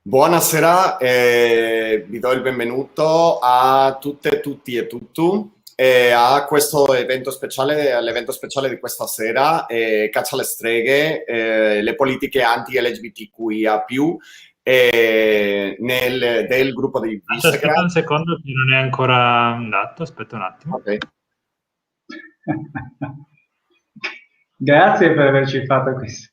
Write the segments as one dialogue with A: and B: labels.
A: Buonasera, vi do il benvenuto a tutte, tutti e tutto a questo evento speciale, all'evento speciale di questa sera, Caccia alle streghe, le politiche anti-LGBTQIA+, del gruppo di Visegrad.
B: Aspetta un secondo che non è ancora andato, aspetta un attimo.
A: Okay.
C: Grazie per averci fatto questo.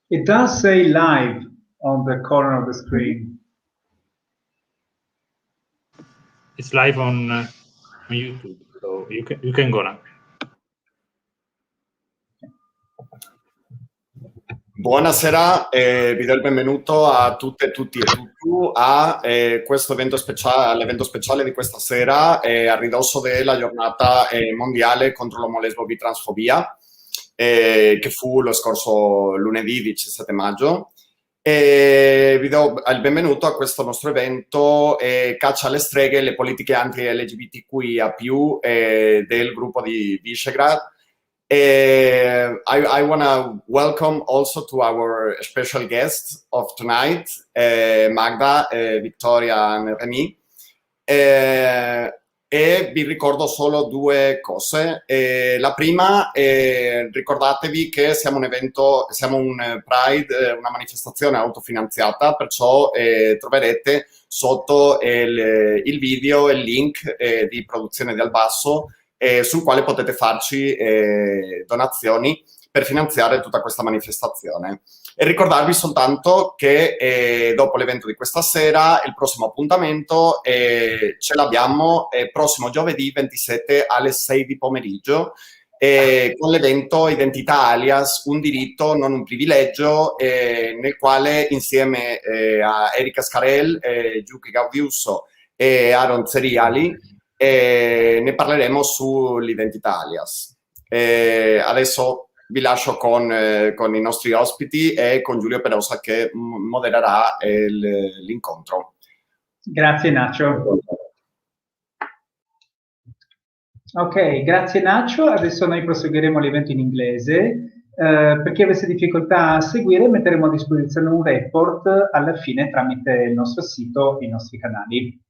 C: It does say live on the corner of the screen.
B: It's live on YouTube, so you can go now.
A: Buonasera, vi do il benvenuto a tutte, tutti e tutto a questo evento speciale, all'evento speciale di questa sera, a ridosso della giornata mondiale contro l'omolesbo bitransfobia, che fu lo scorso lunedì 17 maggio. Vi do il benvenuto a questo nostro evento Caccia alle streghe, le politiche anti-LGBTQIA+, del gruppo di Visegrad. I want to welcome also to our special guests of tonight, Magda, Viktória and Rémy. E vi ricordo solo due cose. La prima, ricordatevi che siamo un evento, siamo un Pride, una manifestazione autofinanziata, perciò troverete sotto il video il link di produzione di Albasso, sul quale potete farci donazioni per finanziare tutta questa manifestazione. E ricordarvi soltanto che dopo l'evento di questa sera, il prossimo appuntamento ce l'abbiamo prossimo giovedì 27 alle 6 di pomeriggio, con l'evento Identità alias, un diritto, non un privilegio, nel quale insieme a Erika Scarel, Giuki Gaudiusso e Aaron Zeriali ne parleremo sull'identità alias. Adesso vi lascio con i nostri ospiti e con Giulio Perossa che modererà l'incontro.
C: Grazie Nacio. Ok, grazie Nacio. Adesso noi proseguiremo l'evento in inglese. Per chi avesse difficoltà a seguire, metteremo a disposizione un report alla fine tramite il nostro sito e i nostri canali.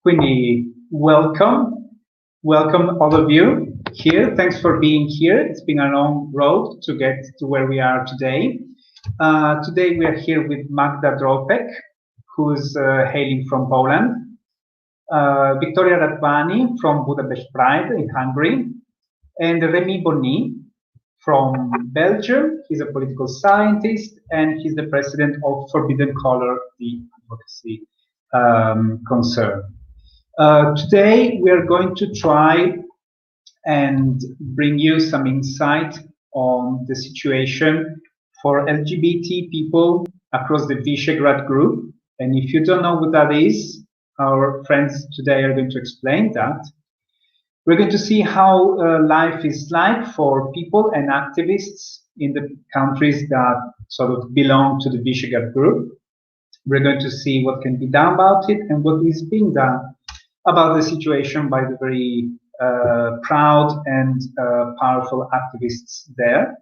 C: Quindi, welcome all of you here. Thanks for being here. It's been a long road to get to where we are today. Today we are here with Magda Dropek, who's hailing from Poland, Viktória Radványi from Budapest Pride in Hungary, and Rémy Bonny from Belgium. He's a political scientist and he's the president of Forbidden Color, the advocacy concern. Today we are going to try and bring you some insight on the situation for LGBT people across the Visegrad group. And if you don't know what that is, our friends today are going to explain that. We're going to see how life is like for people and activists in the countries that sort of belong to the Visegrad group. We're going to see what can be done about it and what is being done about the situation by the very proud and powerful activists there.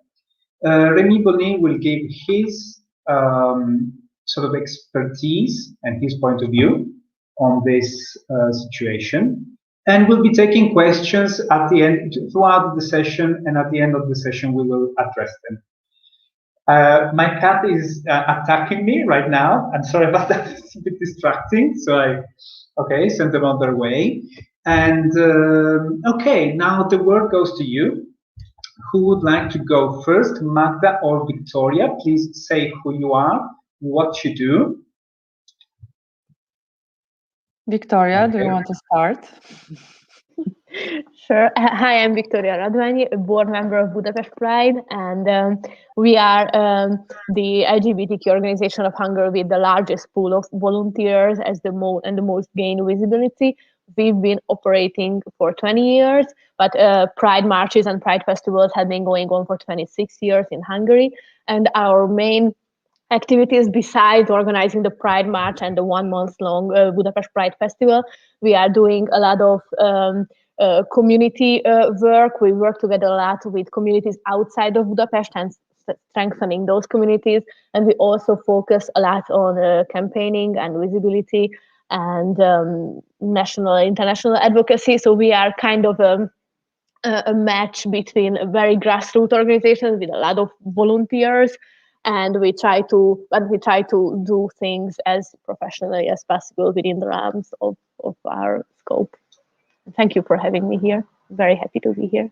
C: Rémy Bonny will give his sort of expertise and his point of view on this situation. And we'll be taking questions at the end, throughout the session, and at the end of the session we will address them. My cat is attacking me right now. I'm sorry about that, it's a bit distracting, so I send them on their way. And okay, now the word goes to you. Who would like to go first, Magda or Viktória? Please say who you are, what you do.
D: Viktória, do you want to start?
E: Sure. Hi, I'm Viktor Radványi, a board member of Budapest Pride, and we are the LGBTQ organization of Hungary with the largest pool of volunteers and the most gained visibility. we've been operating for 20 years, but Pride marches and Pride festivals have been going on for 26 years in Hungary. And our main activities, besides organizing the Pride March and the 1 month long Budapest Pride Festival, we are doing a lot of community work. We work together a lot with communities outside of Budapest and strengthening those communities. And we also focus a lot on campaigning and visibility and national and international advocacy. So we are kind of a match between a very grassroots organizations with a lot of volunteers, and we try to do things as professionally as possible within the realms of our scope. Thank you for having me here. Very happy to be here.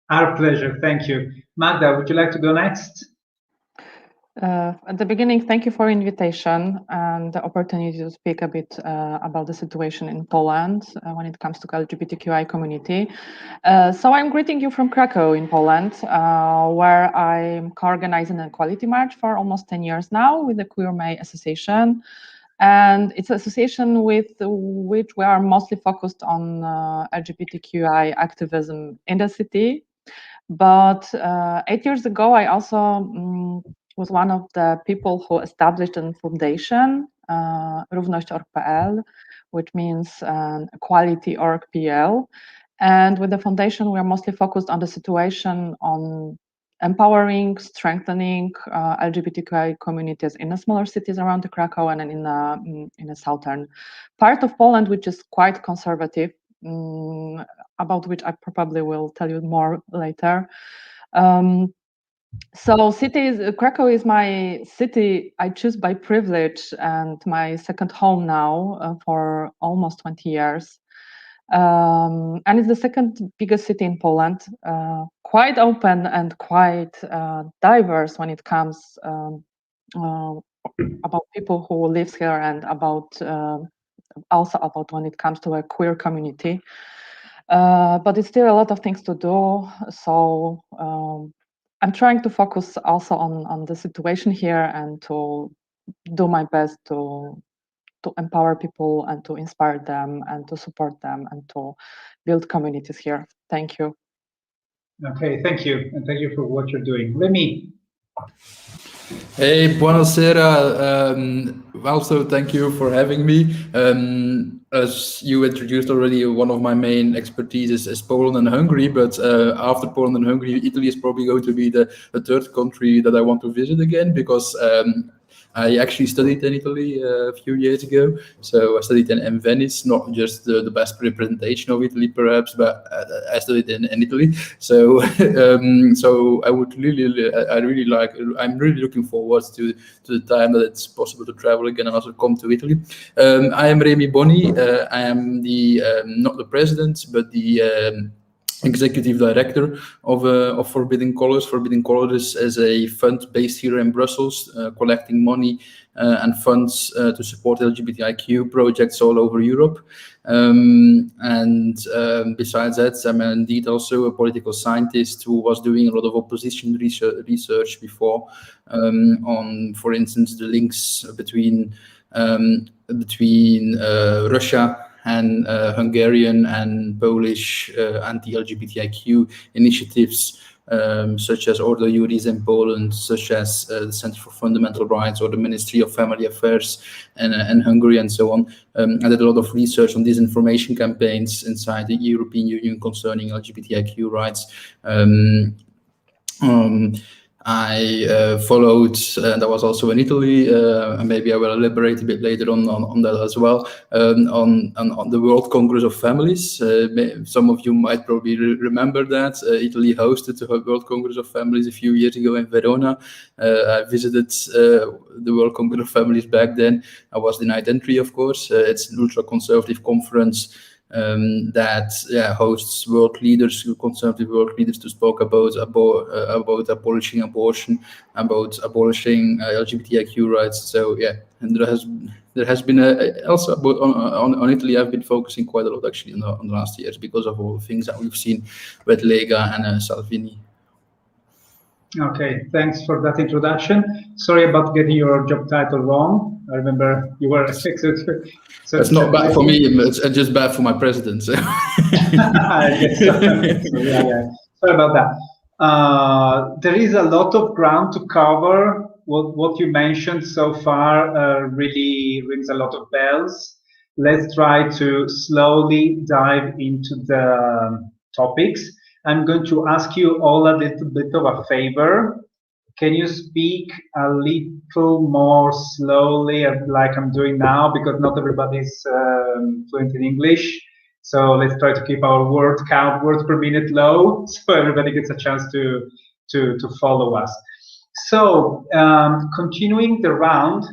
C: Our pleasure. Thank you. Magda, would you like to go next?
D: At the beginning, thank you for invitation and the opportunity to speak a bit about the situation in Poland when it comes to LGBTQI community. So I'm greeting you from Krakow in Poland, where I'm co-organizing an equality march for almost 10 years now with the Queer May Association. And it's an association with which we are mostly focused on LGBTQI activism in the city. But 8 years ago, I also was one of the people who established a foundation, równość.org.pl, which means equality.org.pl. And with the foundation, we are mostly focused on the situation on empowering, strengthening LGBTQI communities in the smaller cities around the Krakow and in the southern part of Poland, which is quite conservative, about which I probably will tell you more later. So Krakow is my city I choose by privilege and my second home now for almost 20 years. And it's the second biggest city in Poland, quite open and quite diverse when it comes about people who live here and also about when it comes to a queer community. But it's still a lot of things to do. So I'm trying to focus also on the situation here and to do my best to empower people and to inspire them and to support them and to build communities here. Thank you.
C: Okay, thank you. And thank you for what you're doing. Rémy.
F: Hey, buonasera. Also, thank you for having me. As you introduced already, one of my main expertise is Poland and Hungary, but after Poland and Hungary, Italy is probably going to be the third country that I want to visit again, because I actually studied in Italy a few years ago. So I studied in Venice, not just the best representation of Italy, perhaps, but I studied in Italy. So so I'm really looking forward to the time that it's possible to travel again and also come to Italy. I am Rémy Bonny. I am the not the president, but the executive director of Forbidden Colors. Forbidden Colors is a fund based here in Brussels, collecting money and funds to support LGBTIQ projects all over Europe. Besides that, I'm indeed also a political scientist who was doing a lot of opposition research before on, for instance, the links between Russia and Hungarian and Polish anti-LGBTIQ initiatives, such as Ordo Juris in Poland, such as the Center for Fundamental Rights or the Ministry of Family Affairs in Hungary, and so on. I did a lot of research on disinformation campaigns inside the European Union concerning LGBTIQ rights. I followed, and I was also in Italy, and maybe I will elaborate a bit later on that as well, on the World Congress of Families. Some of you might probably remember that. Italy hosted the World Congress of Families a few years ago in Verona. I visited the World Congress of Families back then. I was denied entry, of course. It's an ultra-conservative conference that hosts world leaders, conservative world leaders, to speak about abolishing abortion, about abolishing LGBTIQ rights. So and there has been also on Italy. I've been focusing quite a lot actually on the last years because of all the things that we've seen with Lega and Salvini.
C: Okay, thanks for that introduction. Sorry about getting your job title wrong. I remember you were. So
F: it's not bad for me. It's just bad for my president. So.
C: I guess so. Yeah. Sorry about that. There is a lot of ground to cover. What you mentioned so far really rings a lot of bells. Let's try to slowly dive into the topics. I'm going to ask you all a little bit of a favor. Can you speak a little more slowly, like I'm doing now, because not everybody's fluent in English. So let's try to keep our word count, words per minute low, so everybody gets a chance to follow us. So continuing the round,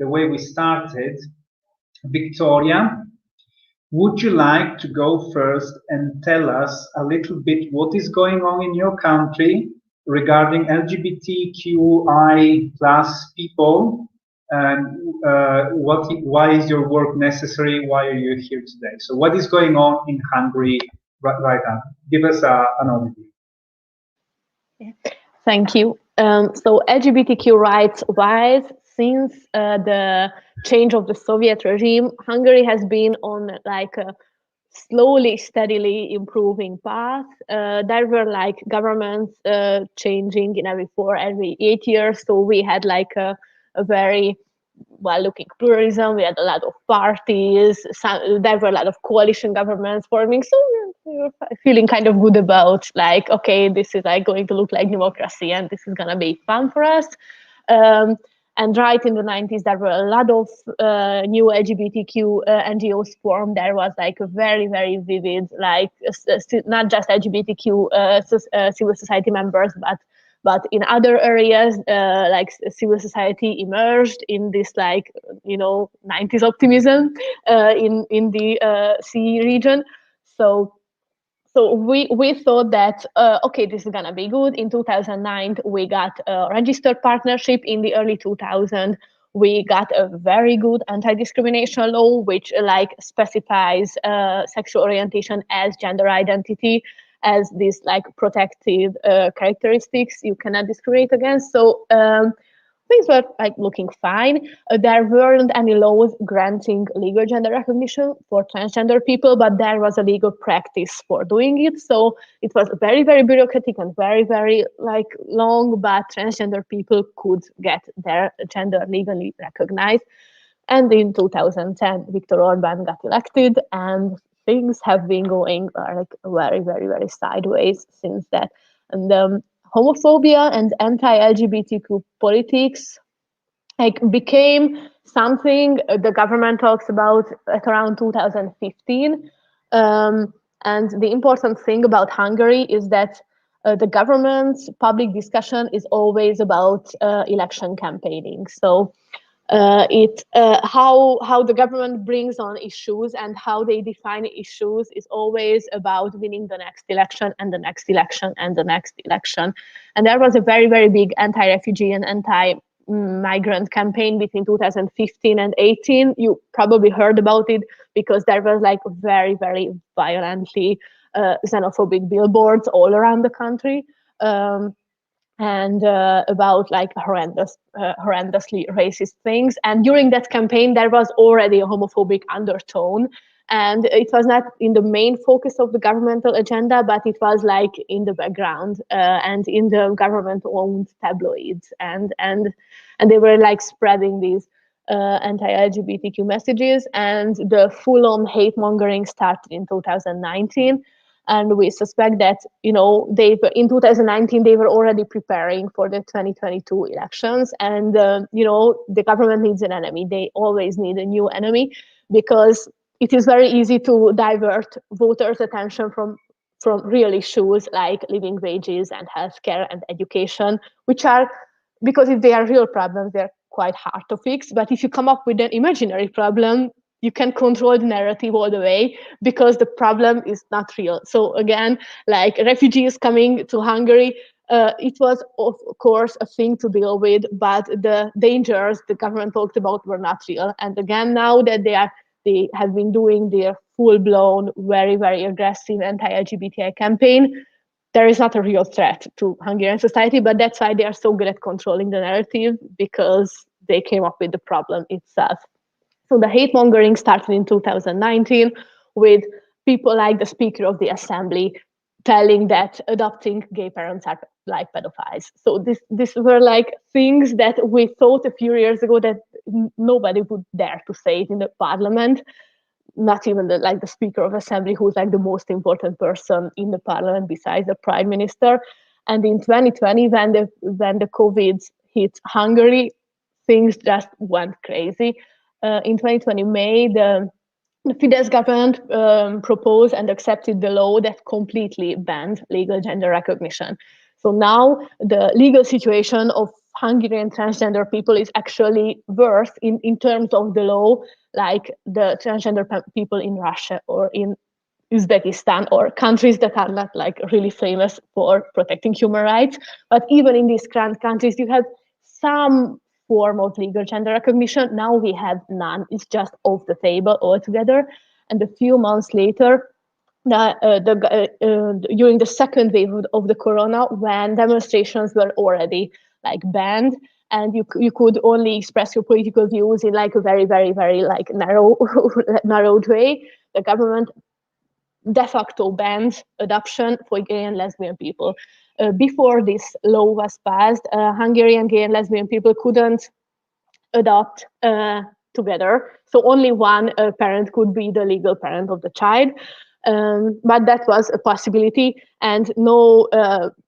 C: the way we started, Viktória, would you like to go first and tell us a little bit what is going on in your country regarding LGBTQI plus people, and why is your work necessary? Why are you here today? So what is going on in Hungary right now? Give us an overview.
E: Thank you. So LGBTQ rights-wise, since the change of the Soviet regime, Hungary has been on like a slowly, steadily improving path. There were like governments changing in every 8 years. So we had like a very well-looking pluralism. We had a lot of parties. There were a lot of coalition governments forming. So we were feeling kind of good about like, okay, this is like going to look like democracy, and this is gonna be fun for us. And right in the 90s, there were a lot of new LGBTQ NGOs formed. There was like a very, very vivid, like not just LGBTQ civil society members, but in other areas, like civil society emerged in this like, 90s optimism in the CE region. So we thought that, okay, this is gonna be good. In 2009, we got a registered partnership. In the early 2000s, we got a very good anti-discrimination law, which like specifies sexual orientation as gender identity, as these like protected characteristics you cannot discriminate against. So things were like looking fine. There weren't any laws granting legal gender recognition for transgender people, but there was a legal practice for doing it. So it was very, very bureaucratic and very, very like long, but transgender people could get their gender legally recognized. And in 2010, Viktor Orman got elected, and things have been going like very, very, very sideways since that. And homophobia and anti-LGBTQ politics like became something the government talks about at around 2015. And the important thing about Hungary is that the government's public discussion is always about election campaigning. So how the government brings on issues and how they define issues is always about winning the next election and the next election and the next election. And there was a very, very big anti-refugee and anti-migrant campaign between 2015 and 18. You probably heard about it because there was like very, very violently xenophobic billboards all around the country. And about like horrendously racist things. And during that campaign, there was already a homophobic undertone. And it was not in the main focus of the governmental agenda, but it was like in the background and in the government-owned tabloids. And they were like spreading these anti-LGBTQ messages. And the full-on hate mongering started in 2019. And we suspect that, in 2019, they were already preparing for the 2022 elections. And, the government needs an enemy. They always need a new enemy because it is very easy to divert voters' attention from real issues like living wages and healthcare and education, which are, because if they are real problems, they're quite hard to fix. But if you come up with an imaginary problem, you can control the narrative all the way because the problem is not real. So again, like refugees coming to Hungary, it was of course a thing to deal with, but the dangers the government talked about were not real. And again, now that they have been doing their full-blown, very, very aggressive anti-LGBTI campaign, there is not a real threat to Hungarian society, but that's why they are so good at controlling the narrative, because they came up with the problem itself. So the hate mongering started in 2019 with people like the Speaker of the Assembly telling that adopting gay parents are like pedophiles. So this were like things that we thought a few years ago that nobody would dare to say it in the parliament, not even the Speaker of Assembly, who's like the most important person in the parliament besides the Prime Minister. And in 2020, when the COVID hit Hungary, things just went crazy. In 2020 May, the Fidesz government proposed and accepted the law that completely banned legal gender recognition. So now the legal situation of Hungarian transgender people is actually worse in terms of the law, like the transgender people in Russia or in Uzbekistan, or countries that are not like really famous for protecting human rights. But even in these countries, you have some form of legal gender recognition. Now we have none. It's just off the table altogether. And a few months later, during the second wave of the corona, when demonstrations were already like banned, and you could only express your political views in like a very, very, very like narrowed way, the government de facto banned adoption for gay and lesbian people. Before this law was passed, Hungarian gay and lesbian people couldn't adopt together. So only one parent could be the legal parent of the child. But that was a possibility, and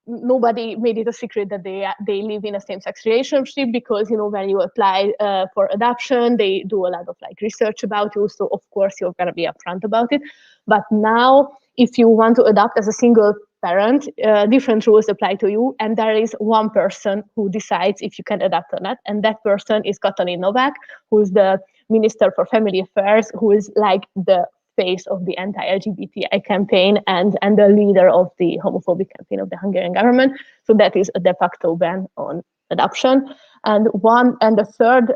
E: nobody made it a secret that they live in a same-sex relationship, because when you apply for adoption, they do a lot of like research about you. So of course you're gonna be upfront about it. But now, if you want to adopt as a single parent, different rules apply to you, and there is one person who decides if you can adopt or not, and that person is Katalin Novák, who is the Minister for Family Affairs, who is like the face of the anti-LGBTI campaign and the leader of the homophobic campaign of the Hungarian government. So that is a de facto ban on adoption. And the third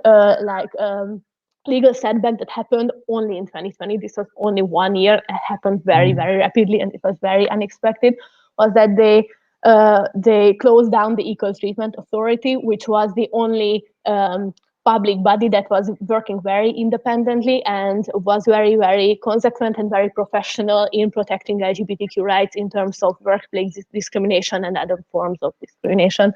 E: legal setback that happened only in 2020, this was only 1 year, it happened very, very rapidly, and it was very unexpected, was that they closed down the Equal Treatment Authority, which was the only public body that was working very independently and was very, very consequent and very professional in protecting LGBTQ rights in terms of workplace discrimination and other forms of discrimination.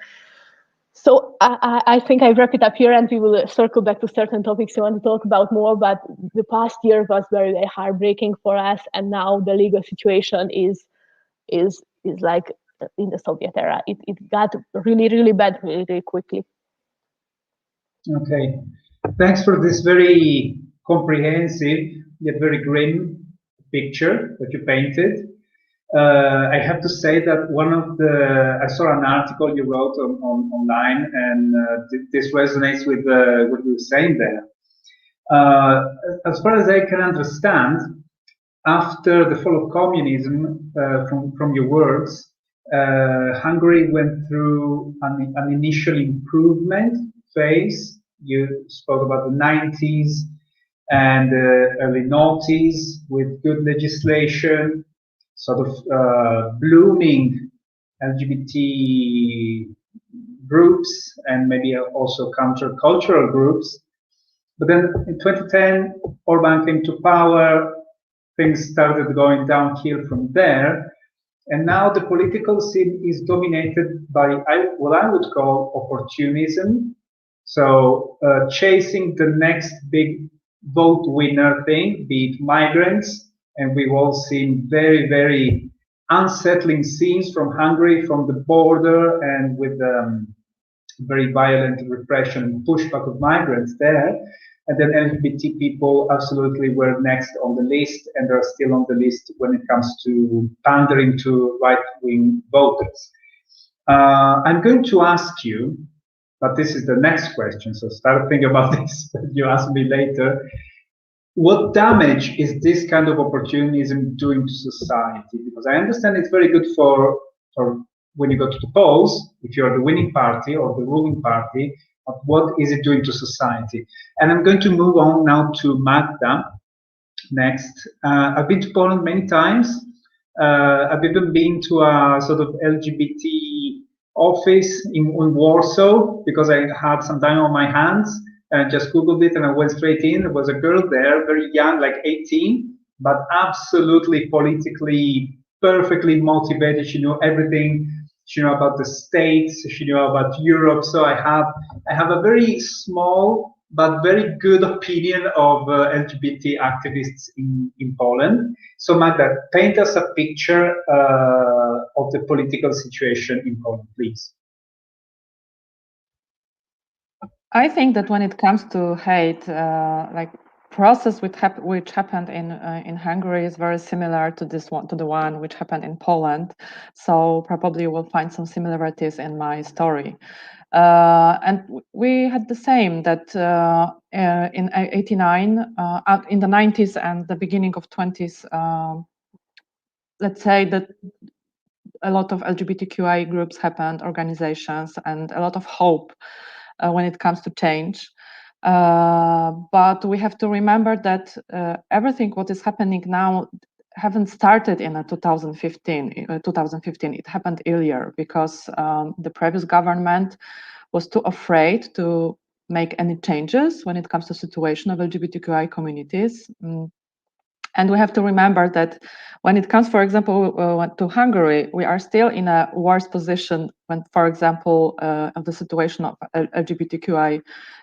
E: So I think I wrap it up here, and we will circle back to certain topics you want to talk about more, but the past year was very, very heartbreaking for us, and now the legal situation is like in the Soviet era. It got really, really bad really, really quickly.
C: Okay, thanks for this very comprehensive yet very grim picture that you painted. I have to say that I saw an article you wrote online, and this resonates with what you were saying there. As far as I can understand, after the fall of communism, from your words, Hungary went through an initial improvement phase. You spoke about the 90s and early noughties with good legislation, sort of blooming LGBT groups and maybe also countercultural groups. But then in 2010, Orban came to power, things started going downhill from there. And now the political scene is dominated by what I would call opportunism. So chasing the next big vote winner thing, be it migrants. And we've all seen very, very unsettling scenes from Hungary, from the border, and with very violent repression and pushback of migrants there. And then LGBT people absolutely were next on the list, and they're still on the list when it comes to pandering to right-wing voters. I'm going to ask you, but this is the next question, so start thinking about this, you ask me later. What damage is this kind of opportunism doing to society? Because I understand it's very good for when you go to the polls, if you're the winning party or the ruling party, but what is it doing to society? And I'm going to move on now to Magda next. I've been to Poland many times. I've even been to a sort of LGBT office in Warsaw because I had some time on my hands. and just Googled it, and I went straight in. There was a girl there, very young, like 18, but absolutely politically perfectly motivated. She knew everything. She knew about the States. She knew about Europe. So I have a very small but very good opinion of LGBT activists in Poland. So Magda, paint us a picture of the political situation in Poland, please.
D: I think that when it comes to hate, like process which happened in Hungary is very similar to the one which happened in Poland. So probably you will find some similarities in my story. And we had the same, that in '89, in the 90s and the beginning of 20s, let's say that a lot of LGBTQI groups happened, organizations, and a lot of hope when it comes to change. But we have to remember that everything what is happening now haven't started in 2015. It happened earlier because the previous government was too afraid to make any changes when it comes to situation of LGBTQI communities. And we have to remember that when it comes, for example, to Hungary, we are still in a worse position when, for example, of the situation of LGBTQI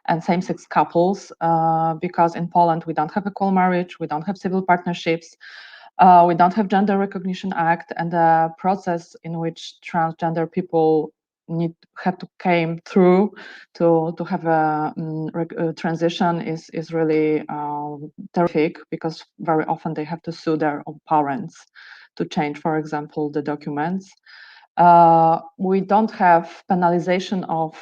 D: and same-sex couples, because in Poland we don't have equal marriage, we don't have civil partnerships, we don't have Gender Recognition Act, and the process in which transgender people have to came through to have a transition is really terrific, because very often they have to sue their own parents to change, for example, the documents. We don't have penalization of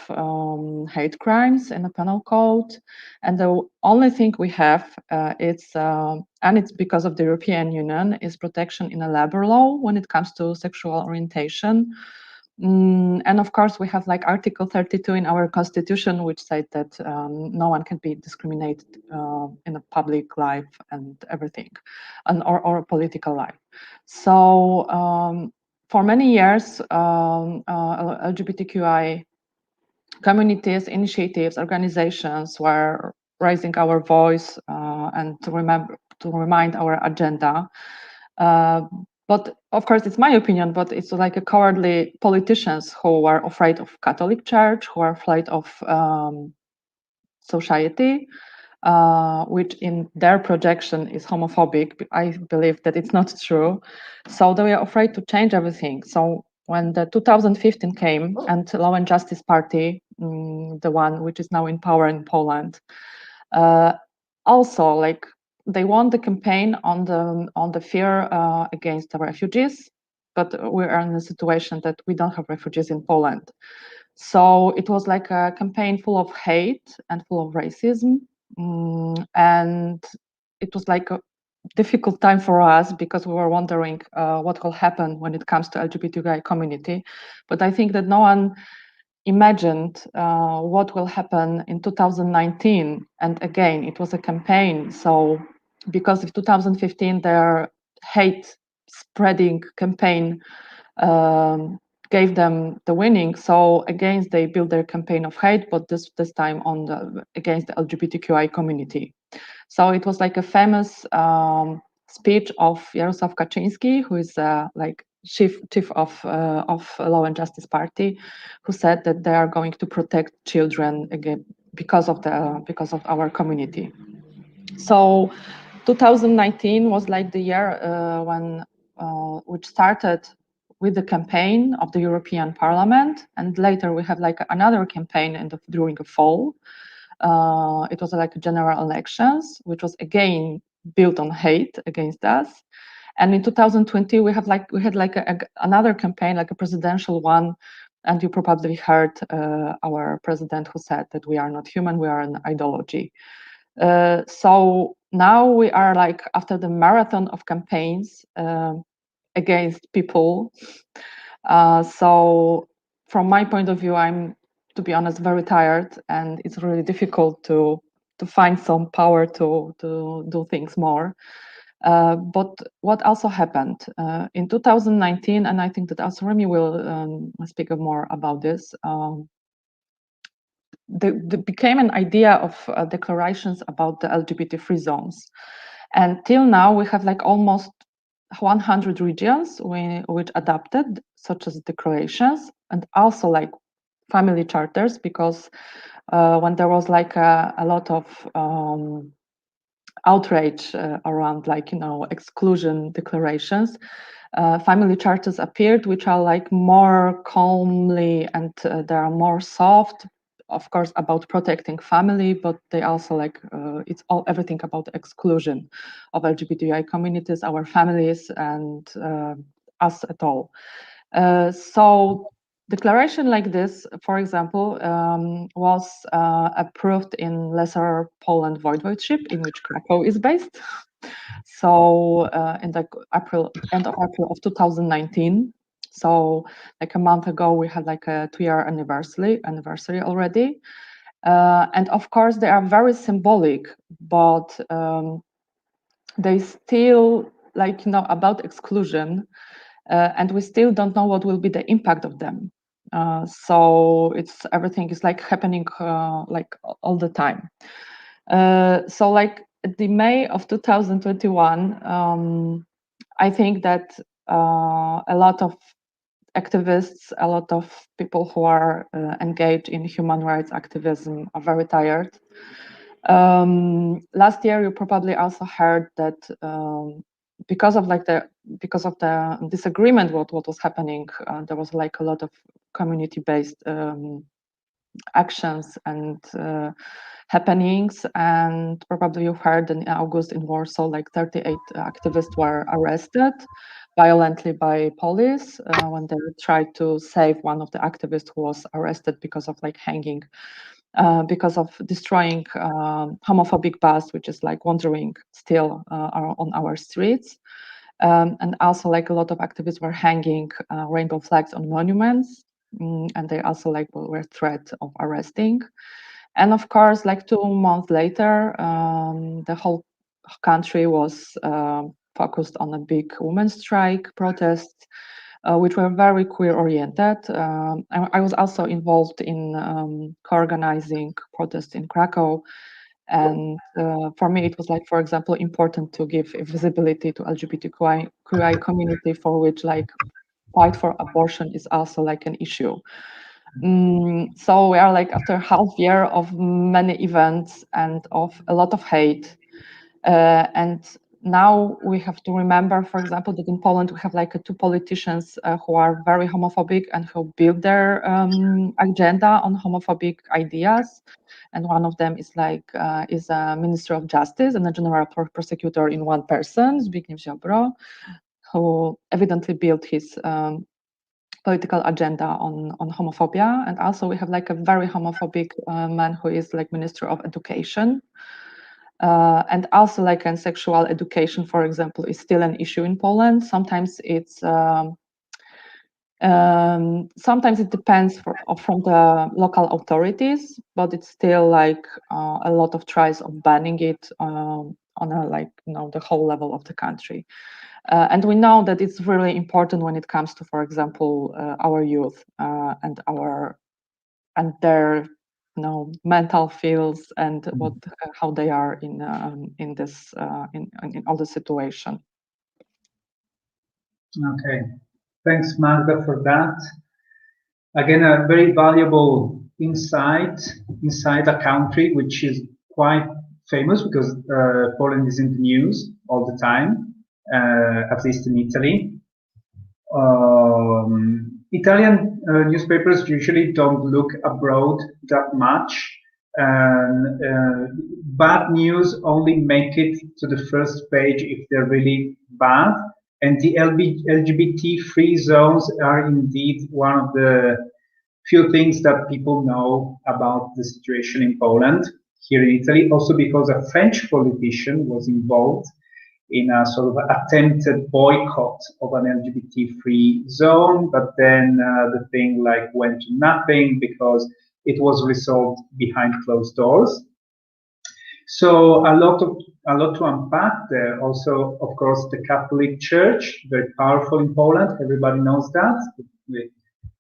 D: hate crimes in the penal code, and the only thing we have and it's because of the European Union, is protection in a labor law when it comes to sexual orientation. And of course, we have like Article 32 in our constitution, which said that no one can be discriminated in a public life and everything, or political life. So for many years, LGBTQI communities, initiatives, organizations were raising our voice and to remind our agenda. But of course, it's my opinion, but it's like a cowardly politicians who are afraid of Catholic Church, who are afraid of society, which in their projection is homophobic. I believe that it's not true. So they are afraid to change everything. So when the 2015 came and Law and Justice Party, the one which is now in power in Poland, also like they won the campaign on the fear against the refugees, but we are in a situation that we don't have refugees in Poland. So it was like a campaign full of hate and full of racism. And it was like a difficult time for us because we were wondering what will happen when it comes to LGBTQI community. But I think that no one imagined what will happen in 2019. And again, it was a campaign. So because of 2015, their hate spreading campaign gave them the winning. So again, they built their campaign of hate, but this time against the LGBTQI community. So it was like a famous speech of Jarosław Kaczyński, who is like chief of Law and Justice Party, who said that they are going to protect children again because of our community. So 2019 was like the year which started with the campaign of the European Parliament, and later we have like another campaign during the fall. It was like general elections, which was again built on hate against us. And in 2020, we had another campaign, like a presidential one, and you probably heard our president who said that we are not human, we are an ideology. So now we are like after the marathon of campaigns against people. So from my point of view, I'm, to be honest, very tired, and it's really difficult to find some power to do things more. But what also happened in 2019, and I think that also Rémy will speak more about this. became an idea of declarations about the LGBT-free zones. And till now, we have like almost 100 regions which adopted such as declarations, and also like family charters, because when there was like a lot of outrage around like, you know, exclusion declarations, family charters appeared, which are like more calmly and they are more soft, of course, about protecting family, but they also like it's everything about the exclusion of LGBTQI communities, our families, and us at all. So declaration like this, for example, was approved in Lesser Poland Voivodeship, in which Krakow is based. So in the end of April of 2019. So like a month ago, we had like a 2-year anniversary already. And of course, they are very symbolic, but they still, like, you know, about exclusion, and we still don't know what will be the impact of them. So everything is like happening like all the time. So like at the May of 2021, I think that a lot of activists, a lot of people who are engaged in human rights activism are very tired. Last year, you probably also heard that because of the disagreement with what was happening, there was like a lot of community-based actions and happenings, and probably you heard in August in Warsaw, like 38 activists were arrested violently by police when they tried to save one of the activists who was arrested because of like hanging, because of destroying homophobic bus, which is like wandering still on our streets. And also like a lot of activists were hanging rainbow flags on monuments, and they also like were threat of arresting. And of course, like 2 months later, the whole country was focused on a big women's strike protest, which were very queer-oriented. I was also involved in co-organizing protests in Krakow. And for me, it was like, for example, important to give visibility to LGBTQI community, for which like fight for abortion is also like an issue. So we are like after half year of many events and of a lot of hate. And now we have to remember, for example, that in Poland we have like 2 politicians who are very homophobic and who build their agenda on homophobic ideas. And one of them is like is a Minister of Justice and a General Prosecutor in one person, Zbigniew Ziobro, who evidently built his political agenda on homophobia. And also we have like a very homophobic man who is like Minister of Education. And also like in sexual education, for example, is still an issue in Poland. Sometimes it's sometimes it depends from the local authorities, but it's still like a lot of tries of banning it on a like, you know, the whole level of the country. And we know that it's really important when it comes to, for example, our youth and their, you know, mental feels and how they are in all the situation.
C: Okay, thanks Magda for that. Again, a very valuable insight inside a country which is quite famous because Poland is in the news all the time, at least in Italy. Italian newspapers usually don't look abroad that much. Bad news only make it to the first page if they're really bad. And the LGBT-free zones are indeed one of the few things that people know about the situation in Poland, here in Italy, also because a French politician was involved in a sort of attempted boycott of an LGBT-free zone, but then the thing like went to nothing because it was resolved behind closed doors. So a lot to unpack there. Also, of course, the Catholic Church, very powerful in Poland. Everybody knows that. We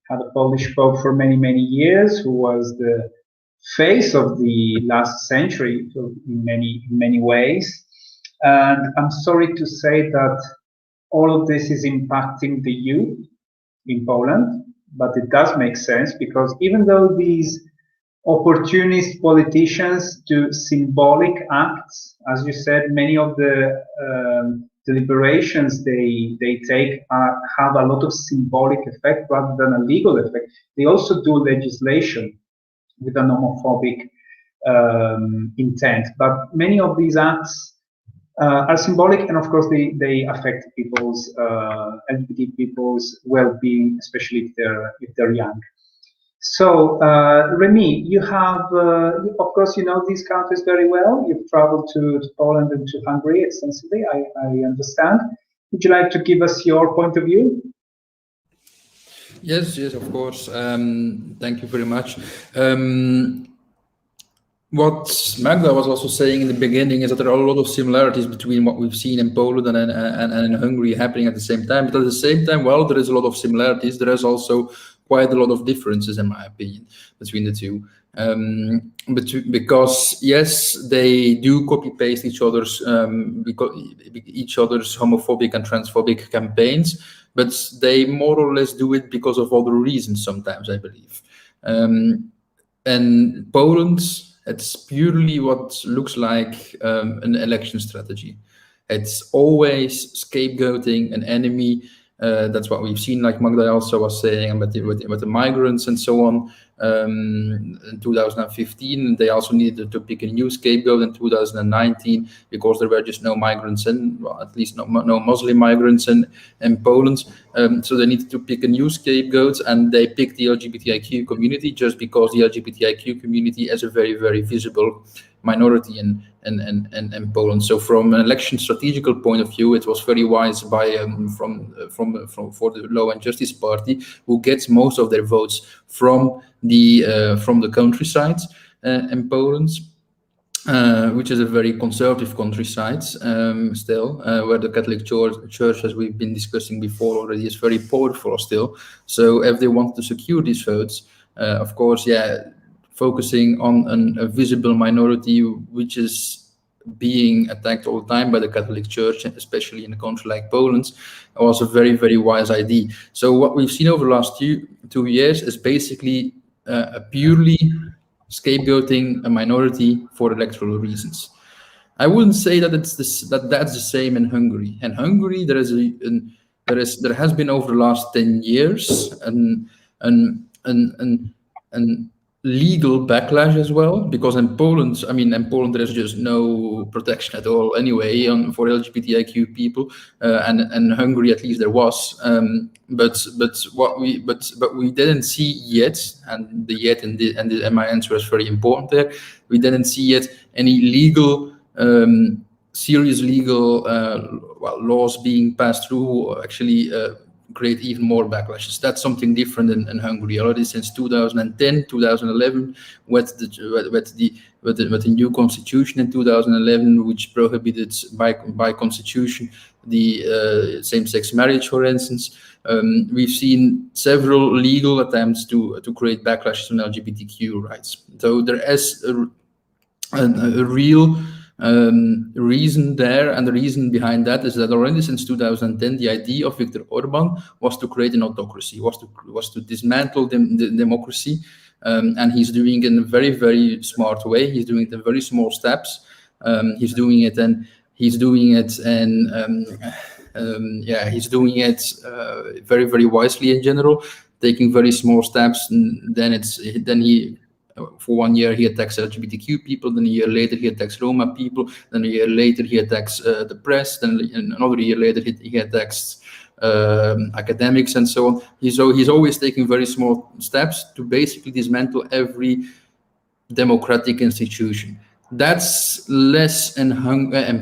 C: had a Polish Pope for many, many years who was the phase of the last century in many ways. And I'm sorry to say that all of this is impacting the youth in Poland, but it does make sense, because even though these opportunist politicians do symbolic acts, as you said, many of the deliberations they take have a lot of symbolic effect rather than a legal effect. They also do legislation with an homophobic intent, but many of these acts are symbolic, and of course they affect people's LGBT people's well-being, especially if they're young. So Rémy, you have of course you know these countries very well. You've traveled to Poland and to Hungary extensively, I understand. Would you like to give us your point of view?
F: Yes, of course. Thank you very much. What Magda was also saying in the beginning is that there are a lot of similarities between what we've seen in Poland and in Hungary happening at the same time. But at the same time, while there is a lot of similarities, there is also quite a lot of differences, in my opinion, between the two. Because yes, they do copy-paste each other's homophobic and transphobic campaigns, but they more or less do it because of other reasons sometimes, I believe. And Poland, it's purely what looks like an election strategy. It's always scapegoating an enemy. That's what we've seen, like Magda also was saying, with the migrants and so on. In 2015, they also needed to pick a new scapegoat in 2019 because there were just no migrants in, well, at least no Muslim migrants in Poland. So they needed to pick a new scapegoat, and they picked the LGBTIQ community just because the LGBTIQ community is a very, very visible minority in Poland. So from an election strategical point of view, it was very wise for the Law and Justice Party, who gets most of their votes from the countryside in Poland, which is a very conservative countryside still, where the Catholic Church, as we've been discussing before already, is very powerful still. So if they want to secure these votes, of course, focusing on a visible minority which is being attacked all the time by the Catholic Church, especially in a country like Poland, was a very, very wise idea. So what we've seen over the last 2 years is basically purely scapegoating a minority for electoral reasons. I wouldn't say that that's the same in Hungary. In Hungary, there has been over the last 10 years an legal backlash as well, because in Poland there is just no protection at all anyway for LGBTIQ people, and in Hungary at least there was, but we didn't see yet, and my answer is very important there. We didn't see yet any serious legal laws being passed through, actually create even more backlashes. That's something different in Hungary already since 2010, 2011, with the new constitution in 2011, which prohibited by constitution the same-sex marriage, for instance. We've seen several legal attempts to create backlashes on LGBTQ rights. So there is a real reason there, and the reason behind that is that already since 2010, the idea of Viktor Orman was to create an autocracy, was to dismantle the democracy, and he's doing it in a very, very smart way. He's doing it in very small steps. He's doing it very, very wisely in general, taking very small steps. And then for 1 year he attacks LGBTQ people, then a year later he attacks Roma people, then a year later he attacks the press, then another year later he attacks academics and so on. He's always taking very small steps to basically dismantle every democratic institution. That's less in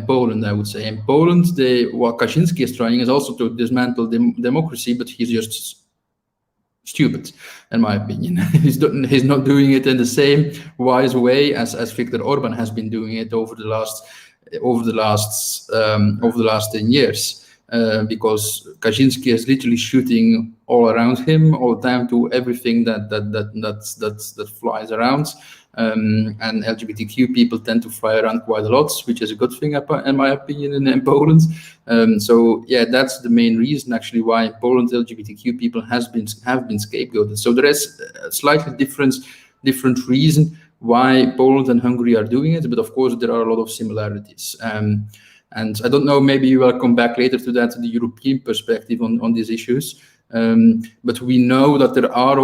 F: Poland, I would say. In Poland, what Kaczynski is trying is also to dismantle democracy, but he's just stupid, in my opinion. He's not doing it in the same wise way as Viktor Orban has been doing it over the last 10 years. because Kaczynski is literally shooting all around him all the time to everything that flies around. And LGBTQ people tend to fly around quite a lot, which is a good thing in my opinion in Poland. So yeah, that's the main reason actually why in Poland LGBTQ people have been scapegoated. So there is a slightly different reason why Poland and Hungary are doing it, but of course there are a lot of similarities. And I don't know, maybe you will come back later to that, the European perspective on these issues. But we know that there are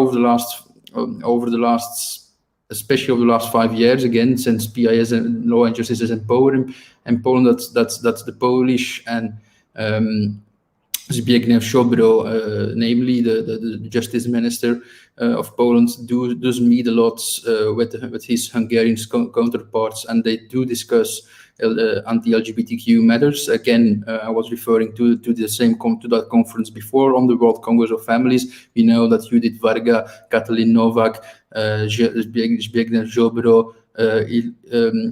F: especially over the last 5 years, again, since PIS and Law and Justice is in Poland, that's the Polish and Zbigniew Ziobro, namely the Justice Minister of Poland, does meet a lot with his Hungarian counterparts, and they do discuss anti-LGBTQ matters. Again, I was referring to that conference before on the World Congress of Families. We know that Judith Varga, Katalin Nowak, Zbigniew Ziobro,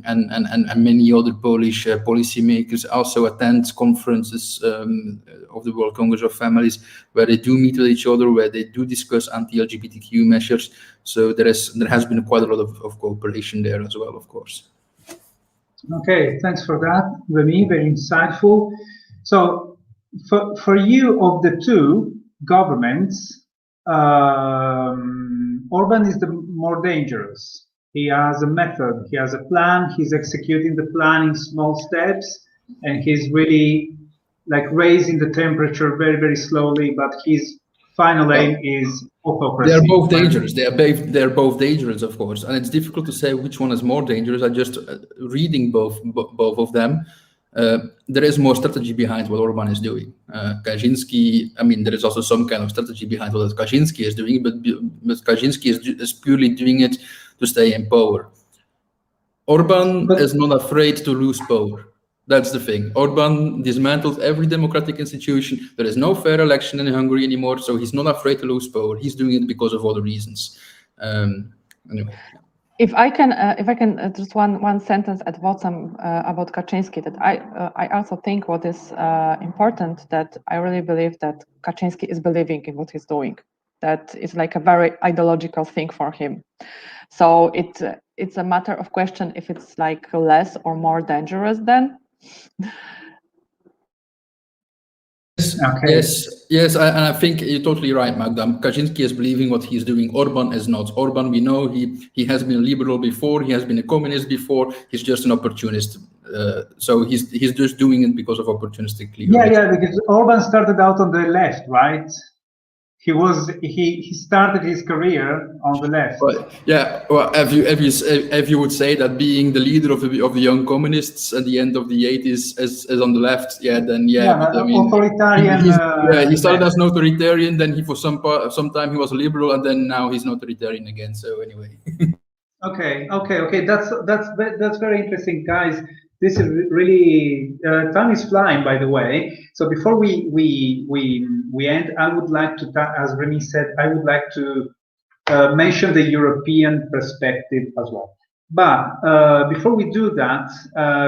F: and many other Polish policymakers also attend conferences of the World Congress of Families, where they do meet with each other, where they do discuss anti-LGBTQ measures. So there has been quite a lot of cooperation there as well, of course.
C: Okay, thanks for that, Rémy, very insightful. So for you, of the two governments, Orban is the more dangerous. He has a method, he has a plan, he's executing the plan in small steps, and he's really like raising the temperature very, very slowly, but his final aim is autocracy.
F: They're both dangerous. They're both dangerous, of course, and it's difficult to say which one is more dangerous. I just reading both of them. There is more strategy behind what Orban is doing. Kaczynski, I mean, there is also some kind of strategy behind what Kaczynski is doing, but Kaczynski is purely doing it to stay in power. Orban is not afraid to lose power. That's the thing. Orban dismantled every democratic institution. There is no fair election in Hungary anymore, so he's not afraid to lose power. He's doing it because of other reasons. Anyway.
D: If I can just one sentence at bottom about Kaczynski, that I also think what is important, that I really believe that Kaczynski is believing in what he's doing. That is like a very ideological thing for him. So it's a matter of question if it's like less or more dangerous then.
C: Okay.
F: Yes, and I think you're totally right, Magda. Kaczynski is believing what he's doing. Orban is not. Orban, we know he has been a liberal before. He has been a communist before. He's just an opportunist. So he's just doing it because of opportunistic.
C: Yeah, because Orban started out on the left, right? He started his career on the left.
F: Well, yeah. Well, if you would say that being the leader of the young communists at the end of the 80s is on the left, then I mean,
C: authoritarian.
F: He started as an authoritarian, then he for some time he was a liberal, and then now he's an authoritarian again. So anyway. Okay.
C: That's very interesting, guys. This is really time is flying, by the way. So before we end, I would like to, as Rémy said, I would like to mention the European perspective as well. But before we do that,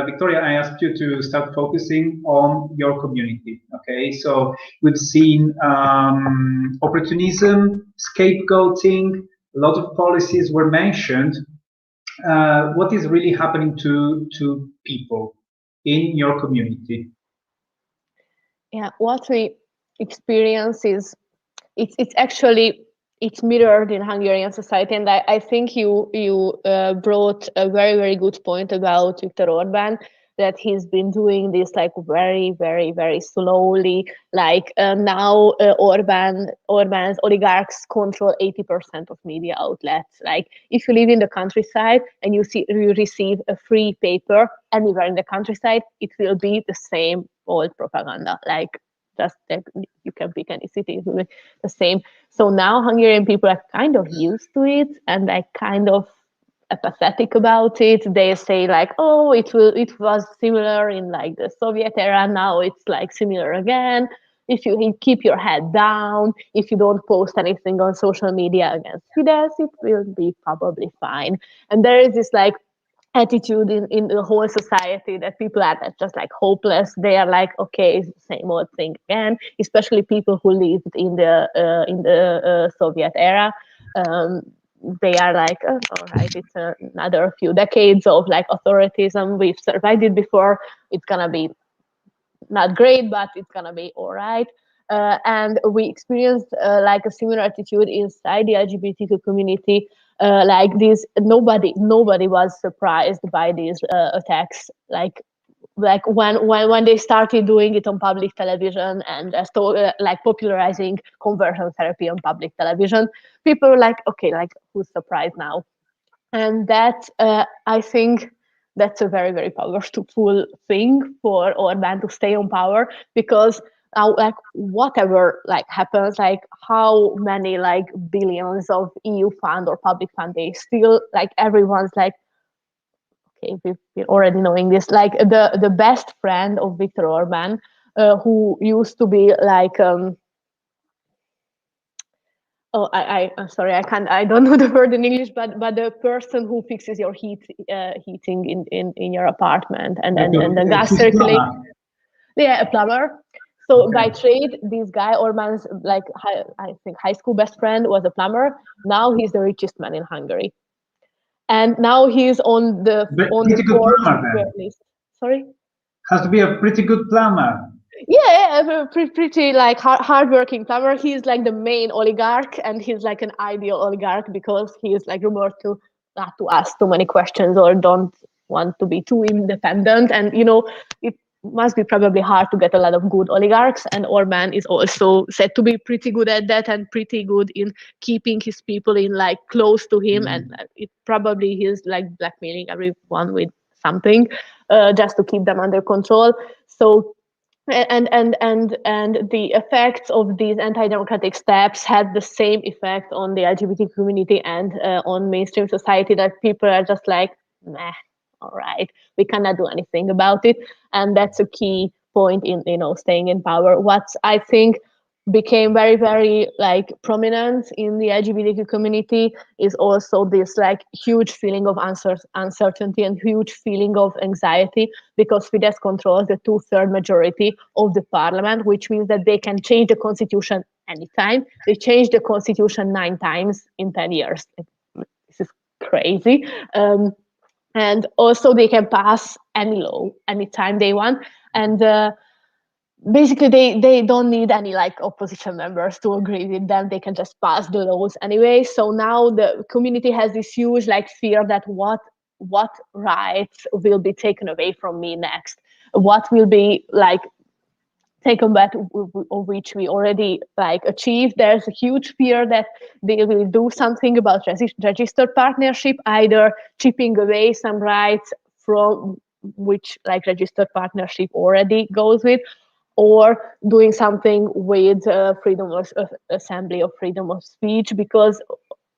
C: Viktória, I asked you to start focusing on your community. Okay, so we've seen opportunism, scapegoating, a lot of policies were mentioned. What is really happening to people in your community?
E: Yeah, what we experience is it's mirrored in Hungarian society, and I think you brought a very, very good point about Viktor Orban, that he's been doing this like very, very, very slowly. Like now Orban's oligarchs control 80% of media outlets. Like if you live in the countryside and you receive a free paper anywhere in the countryside, it will be the same old propaganda. Like just like you can pick any city, it will be the same. So now Hungarian people are kind of used to it and like kind of apathetic about it. They say like, oh, it was similar in like the Soviet era, now it's like similar again. If you keep your head down, if you don't post anything on social media against Fidesz, it will be probably fine. And there is this like attitude in the whole society, that people are just like hopeless. They are like, okay, it's the same old thing again. Especially people who lived in the Soviet era. They are like, oh, all right, it's another few decades of like authoritarianism. We've survived it before. It's gonna be not great, but it's gonna be all right. And we experienced like a similar attitude inside the LGBTQ community. Like this, nobody was surprised by these attacks. Like when they started doing it on public television and like popularizing conversion therapy on public television, people were like, okay, like who's surprised now? And that I think that's a very, very powerful thing for Orban to stay on power, because like whatever like happens, like how many like billions of EU fund or public fund, they still like everyone's like, okay, we're already knowing this. Like the best friend of Viktor Orban, who used to be like I'm sorry, I don't know the word in English, but the person who fixes your heating in your apartment and the gas circulation. Yeah, a plumber. So by trade, this guy Orban's like I think high school best friend was a plumber. Now he's the richest man in Hungary, and now he's on the Forbes list. Sorry,
C: has to be a pretty good plumber.
E: Yeah, pretty like hardworking plumber. He's like the main oligarch, and he's like an ideal oligarch because he's like rumored to not to ask too many questions or don't want to be too independent. And you know, it must be probably hard to get a lot of good oligarchs. And Orban is also said to be pretty good at that and pretty good in keeping his people in like close to him. And it probably he's like blackmailing everyone with something just to keep them under control. So. And the effects of these anti-democratic steps had the same effect on the LGBT community and on mainstream society, that people are just like, nah, all right, we cannot do anything about it. And that's a key point in, you know, staying in power. What I think became very, very like prominent in the LGBTQ community is also this like huge feeling of uncertainty and huge feeling of anxiety, because Fidesz controls the 2/3 majority of the parliament, which means that they can change the constitution anytime. They changed the constitution 9 times in 10 years. This is crazy. And also they can pass any law anytime they want. And basically they don't need any like opposition members to agree with them. They can just pass the laws anyway. So now the community has this huge like fear that what rights will be taken away from me next, what will be like taken back, of which we already like achieved. There's a huge fear that they will do something about registered partnership, either chipping away some rights from which like registered partnership already goes with, or doing something with freedom of assembly or freedom of speech, because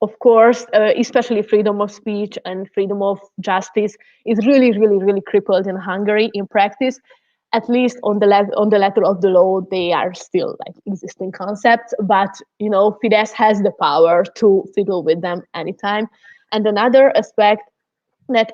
E: of course, especially freedom of speech and freedom of justice is really, really, really crippled in Hungary in practice. At least on the letter of the law, they are still like existing concepts, but you know, Fidesz has the power to fiddle with them anytime. And another aspect that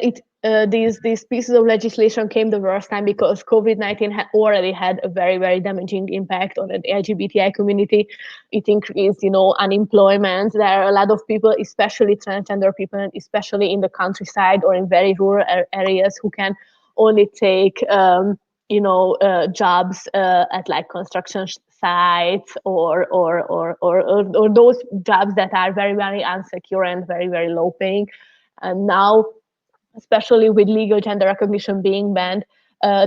E: these pieces of legislation came the worst time because COVID-19 already had a very, very damaging impact on the LGBTI community. It increased, you know, unemployment. There are a lot of people, especially transgender people, and especially in the countryside or in very rural areas, who can only take jobs at like construction sites or those jobs that are very, very insecure and very, very low paying. And now, especially with legal gender recognition being banned,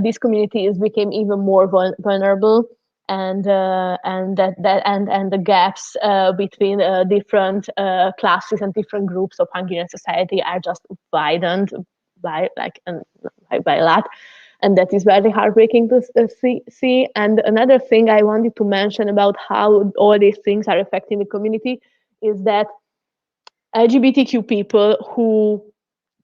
E: these communities became even more vulnerable, and the gaps between different classes and different groups of Hungarian society are just widened by a lot. And that is very heartbreaking to see. And another thing I wanted to mention about how all these things are affecting the community is that LGBTQ people who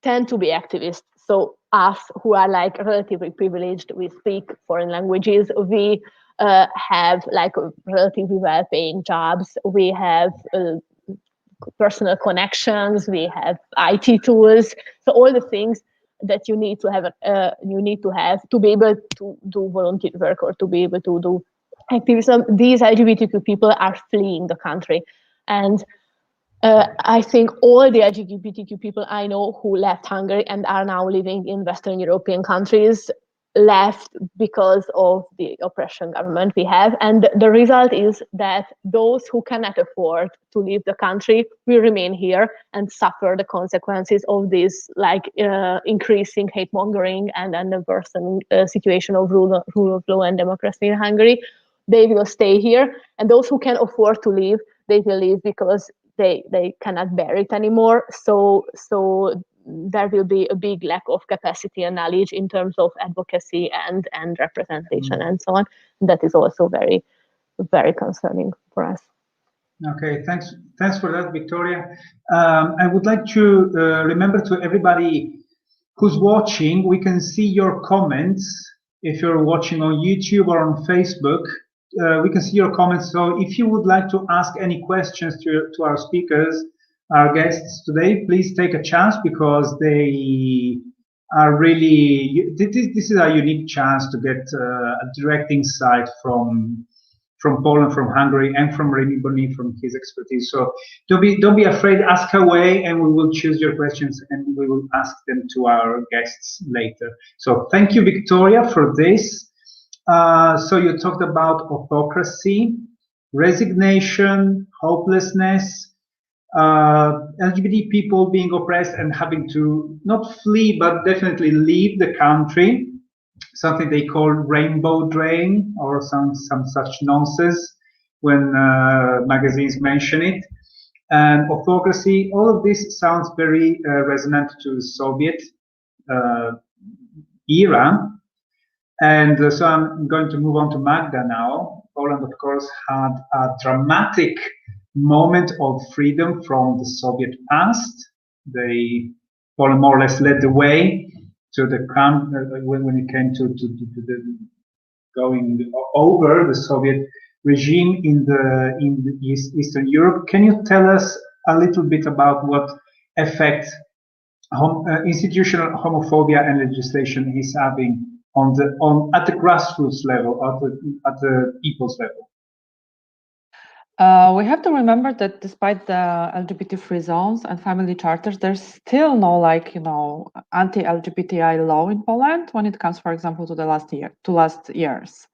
E: tend to be activists, so us who are like relatively privileged, we speak foreign languages, we have like relatively well-paying jobs, we have personal connections, we have IT tools, so all the things that you need to have to be able to do volunteer work or to be able to do activism. These LGBTQ people are fleeing the country, and I think all the LGBTQ people I know who left Hungary and are now living in Western European countries left because of the oppression government we have, and the result is that those who cannot afford to leave the country will remain here and suffer the consequences of this, like increasing hate mongering and the worsening situation of rule of law and democracy in Hungary. They will stay here, and those who can afford to leave, they will leave because they cannot bear it anymore. So there will be a big lack of capacity and knowledge in terms of advocacy and representation and so on. That is also very, very concerning for us.
C: Okay, thanks for that, Viktória. I would like to remember to everybody who's watching, we can see your comments. If you're watching on YouTube or on Facebook, we can see your comments. So if you would like to ask any questions to our speakers, our guests today, please take a chance, because they are really, this is a unique chance to get a direct insight from Poland, from Hungary, and from Rémy Bonny, from his expertise. So don't be afraid, ask away, and we will choose your questions and we will ask them to our guests later. So thank you, Viktória, for this. So you talked about autocracy, resignation, hopelessness, LGBT people being oppressed and having to not flee, but definitely leave the country. Something they call rainbow drain, or some such nonsense when magazines mention it. And autocracy, all of this sounds very resonant to the Soviet era. And so I'm going to move on to Magda now. Poland, of course, had a dramatic moment of freedom from the Soviet past. Poland more or less led the way to the when it came to the going over the Soviet regime in the Eastern Europe. Can you tell us a little bit about what effect institutional homophobia and legislation is having at the grassroots level, at the people's level?
D: We have to remember that despite the LGBT-free zones and family charters, there's still no, anti-LGBTI law in Poland when it comes, for example, to the last years.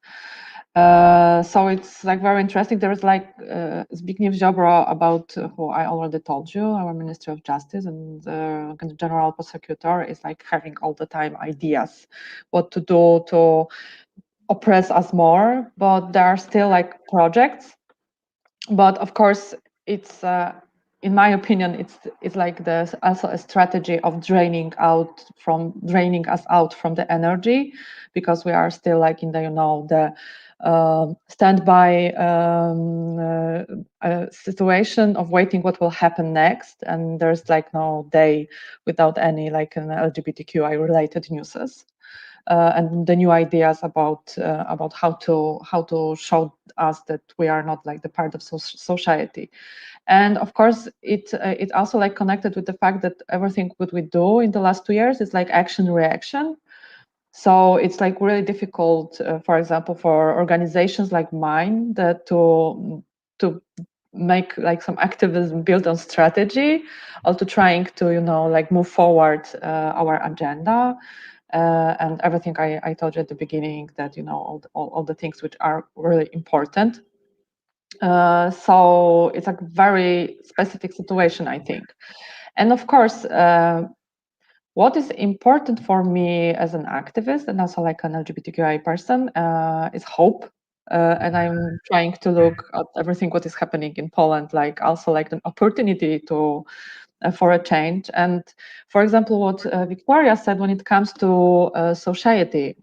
D: So it's very interesting. There is Zbigniew Ziobro, about who I already told you, our Ministry of Justice, and the General Prosecutor is having all the time ideas what to do to oppress us more, but there are still projects. But of course, it's in my opinion, it's also a strategy of draining us out from the energy, because we are still in the standby situation of waiting what will happen next, and there's no day without any an LGBTQI related newses. And the new ideas about how to show us that we are not the part of society. And of course, it also connected with the fact that everything what we do in the last 2 years is action reaction. So it's really difficult, for example, for organizations like mine to make some activism built on strategy, or to trying to move forward our agenda. And everything I told you at the beginning, that all the things which are really important. So it's a very specific situation, I think. And of course, what is important for me as an activist and also an LGBTQI person is hope. And I'm trying to look at everything what is happening in Poland, also an opportunity to for a change. And for example, what Viktória said when it comes to society,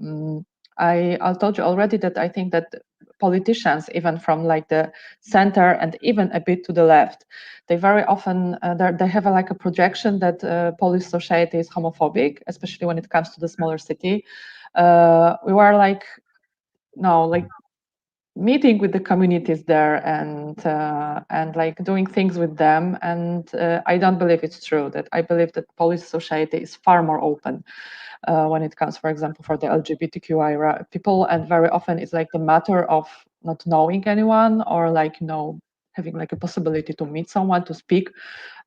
D: I told you already that I think that politicians, even from the center and even a bit to the left, they very often they have a projection that Polish society is homophobic, especially when it comes to the smaller city. We were meeting with the communities there and like doing things with them. And I don't believe it's true. That I believe that Polish society is far more open when it comes, for example, for the LGBTQI people, and very often it's like the matter of not knowing anyone or like having like a possibility to meet someone to speak.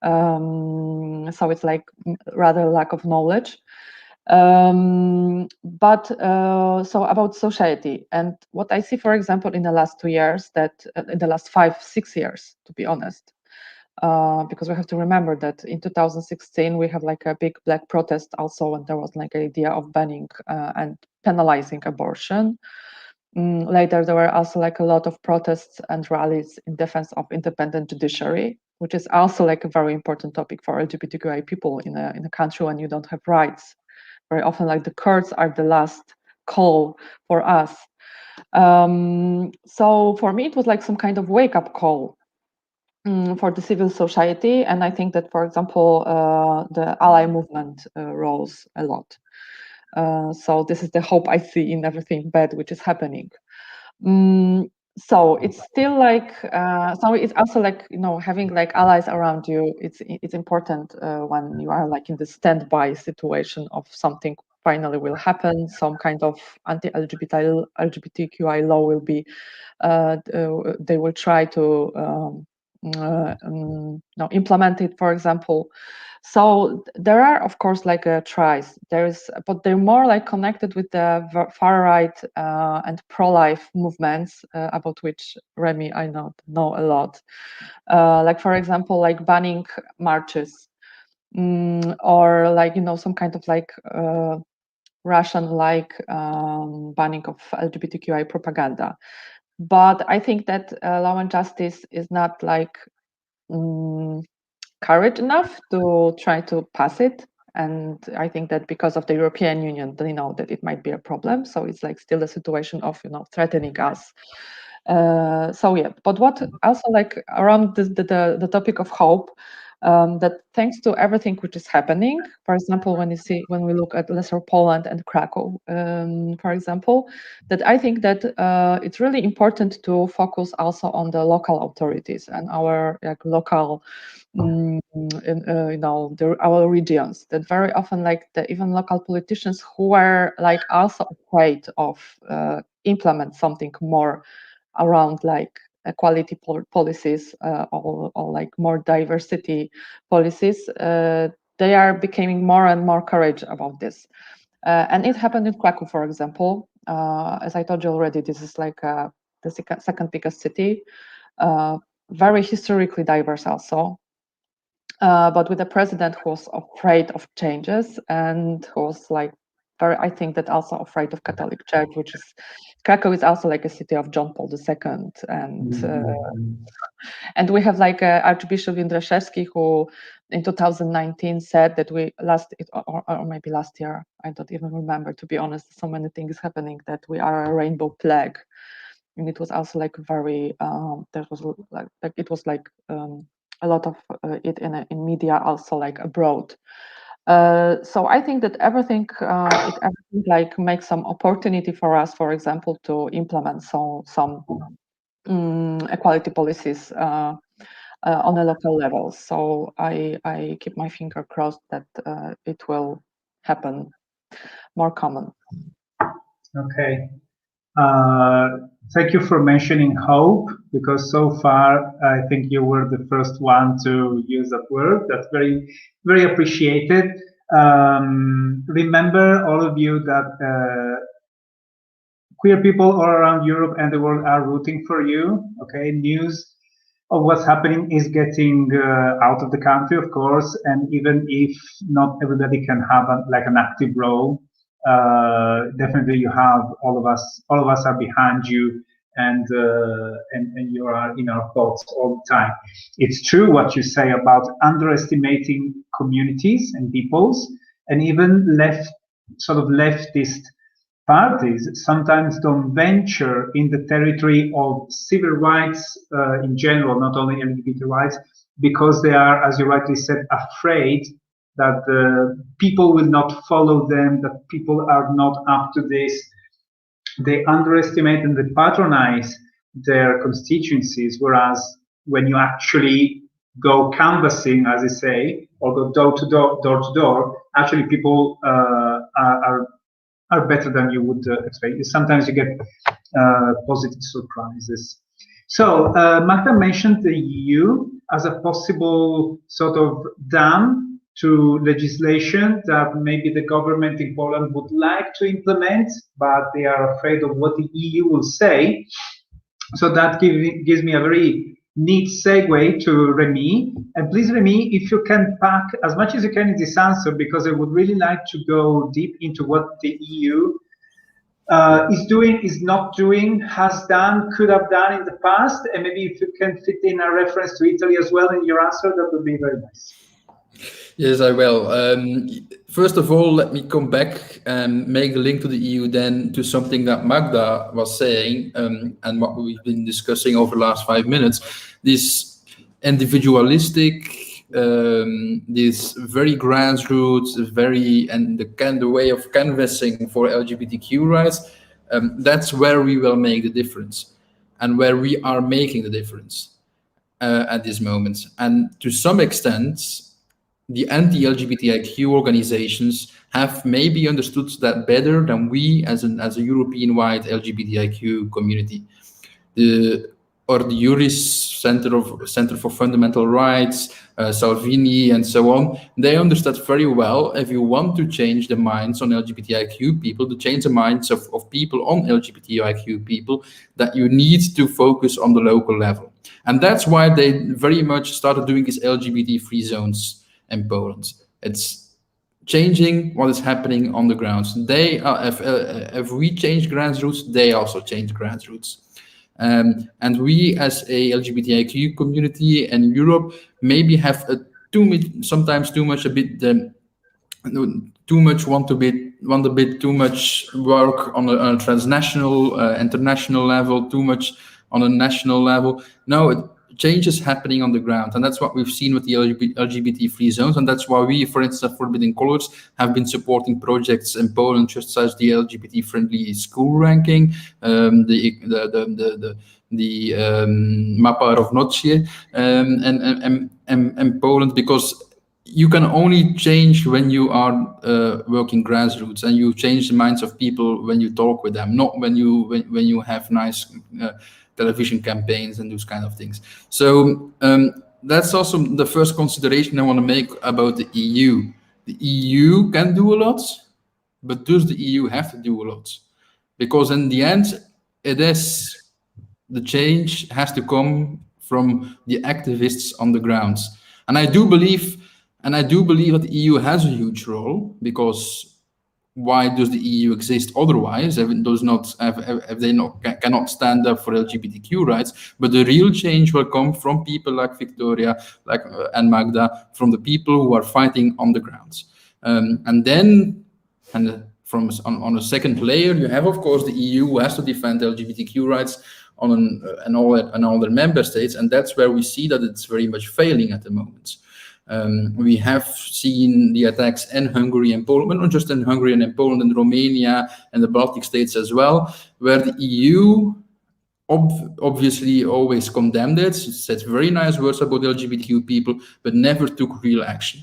D: So it's like rather lack of knowledge. But so about society and what I see, for example, in the last 2 years, that in the last 5-6 years, to be honest, because we have to remember that in 2016 we have like a big black protest also when there was like an idea of banning and penalizing abortion. Later there were also like a lot of protests and rallies in defense of independent judiciary, which is also like a very important topic for LGBTQI people in a country when you don't have rights. Very often like the courts are the last call for us. So for me it was like some kind of wake-up call for the civil society, and I think that, for example, the ally movement rose a lot. So this is the hope I see in everything bad which is happening. So it's still like so it's also like having like allies around you. It's important when you are like in the standby situation of something finally will happen. Some kind of anti-LGBTQI law will be. They will try to implement it, for example. So there are, of course, like tries. But they're more like connected with the far right and pro-life movements about which Rémy I know a lot. Like for example, like banning marches, or like some kind of like Russian like banning of LGBTQI propaganda. But I think that Law and Justice is not like courage enough to try to pass it. And I think that because of the European Union, they know that it might be a problem. So it's like still a situation of threatening us. So yeah, but what also like around the topic of hope, that thanks to everything which is happening, for example, when we look at Lesser Poland and Krakow, for example, that I think that it's really important to focus also on the local authorities and our like local, our regions. That very often like even local politicians who are like also afraid of implement something more around like equality policies or like more diversity policies, they are becoming more and more courage about this. And it happened in Krakow, for example. As I told you already, this is like the second biggest city, very historically diverse also. But with a president who was afraid of changes and who was like I think that also afraid of Catholic Church, which is Krakow is also like a city of John Paul II, and we have like Archbishop Jędraszewski who in 2019 said that or maybe last year, I don't even remember, to be honest, so many things happening, that we are a rainbow plague. And it was also like very there was like it was like a lot of it in media also like abroad. So I think that everything like makes some opportunity for us, for example, to implement some equality policies on a local level. So I keep my finger crossed that it will happen more common.
C: Okay. Thank you for mentioning hope, because so far I think you were the first one to use that word. That's very, very appreciated. Remember, all of you, that queer people all around Europe and the world are rooting for you. Okay, news of what's happening is getting out of the country, of course, and even if not everybody can have an active role, definitely you have all of us are behind you, and you are in our thoughts all the time. It's true what you say about underestimating communities and peoples, and even leftist parties sometimes don't venture in the territory of civil rights in general, not only LGBT rights, because they are, as you rightly said, afraid that people will not follow them, that people are not up to this. They underestimate and they patronize their constituencies, whereas when you actually go canvassing, as they say, or go door to door, actually people are better than you would expect. Sometimes you get positive surprises. So Magda mentioned the EU as a possible sort of dam to legislation that maybe the government in Poland would like to implement, but they are afraid of what the EU will say. So that gives me a very neat segue to Rémy. And please, Rémy, if you can pack as much as you can in this answer, because I would really like to go deep into what the EU is doing, is not doing, has done, could have done in the past. And maybe if you can fit in a reference to Italy as well in your answer, that would be very nice.
F: Yes, I will. First of all, let me come back and make a link to the EU then to something that Magda was saying and what we've been discussing over the last 5 minutes. This individualistic, this very grassroots, the way of canvassing for LGBTQ rights, that's where we will make the difference and where we are making the difference at this moment. And to some extent, the anti-LGBTIQ organizations have maybe understood that better than we as a European-wide LGBTIQ community. The Juris Center for Fundamental Rights, Salvini, and so on, they understood very well, if you want to change the minds on LGBTIQ people, to change the minds of people on LGBTIQ people, that you need to focus on the local level. And that's why they very much started doing these LGBT-free zones in Poland. It's changing what is happening on the ground. They are, if we change grassroots, they also change grassroots. And we as a LGBTIQ community in Europe maybe have sometimes too much work on a transnational, international level, too much on a national level. No, change is happening on the ground, and that's what we've seen with the LGBT-free zones, and that's why we, for instance, at Forbidden Colors, have been supporting projects in Poland, just as the LGBT-friendly school ranking, the Mapa Równości, and Poland, because you can only change when you are working grassroots, and you change the minds of people when you talk with them, not when you have nice television campaigns and those kind of things. So that's also the first consideration I want to make about the EU. The EU can do a lot, but does the EU have to do a lot? Because in the end, the change has to come from the activists on the ground. And I do believe that the EU has a huge role, because why does the EU exist otherwise? If they cannot stand up for LGBTQ rights, but the real change will come from people like Viktória, and Magda, from the people who are fighting on the ground. And then, on a second layer, you have, of course, the EU who has to defend LGBTQ rights and all their member states, and that's where we see that it's very much failing at the moment. We have seen the attacks in Hungary and Poland, but not just in Hungary and in Poland, and Romania and the Baltic states as well, where the EU obviously always condemned it, said very nice words about LGBTQ people, but never took real action.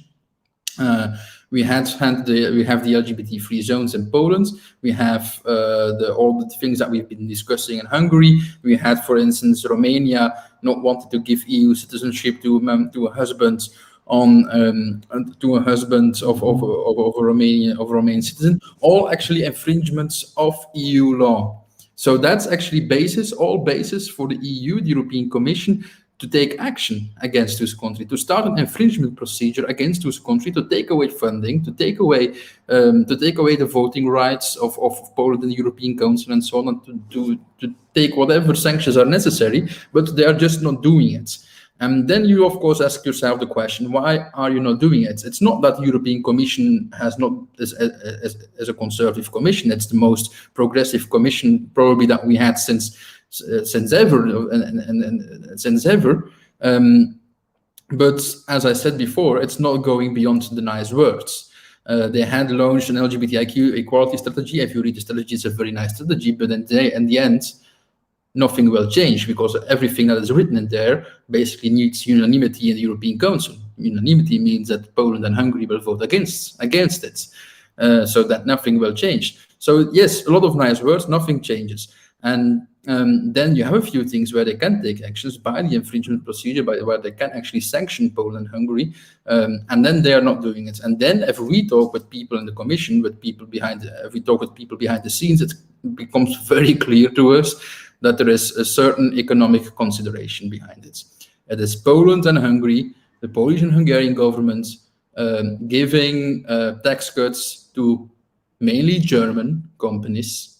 F: We have the LGBT-free zones in Poland. We have all the things that we've been discussing in Hungary. We had, for instance, Romania not wanting to give EU citizenship to a husband of a Romanian citizen, all actually infringements of EU law. So that's actually all basis for the EU, the European Commission, to take action against this country, to start an infringement procedure against this country, to take away funding, to take away the voting rights of Poland in the European Council and so on, and to take whatever sanctions are necessary, but they are just not doing it. And then you, of course, ask yourself the question, why are you not doing it? It's not that the European Commission is a conservative commission. It's the most progressive commission probably that we had since ever. But as I said before, it's not going beyond the nice words. They had launched an LGBTIQ equality strategy. If you read the strategy, it's a very nice strategy, but in the end, nothing will change, because everything that is written in there basically needs unanimity in the European Council. Unanimity means that Poland and Hungary will vote against it, so that nothing will change. So yes, a lot of nice words, nothing changes. And then you have a few things where they can take actions by the infringement procedure, where they can actually sanction Poland and Hungary, and then they are not doing it. And then if we talk with people in the Commission, if we talk with people behind the scenes, it becomes very clear to us that there is a certain economic consideration behind it. It is Poland and Hungary, the Polish and Hungarian governments, giving tax cuts to mainly German companies,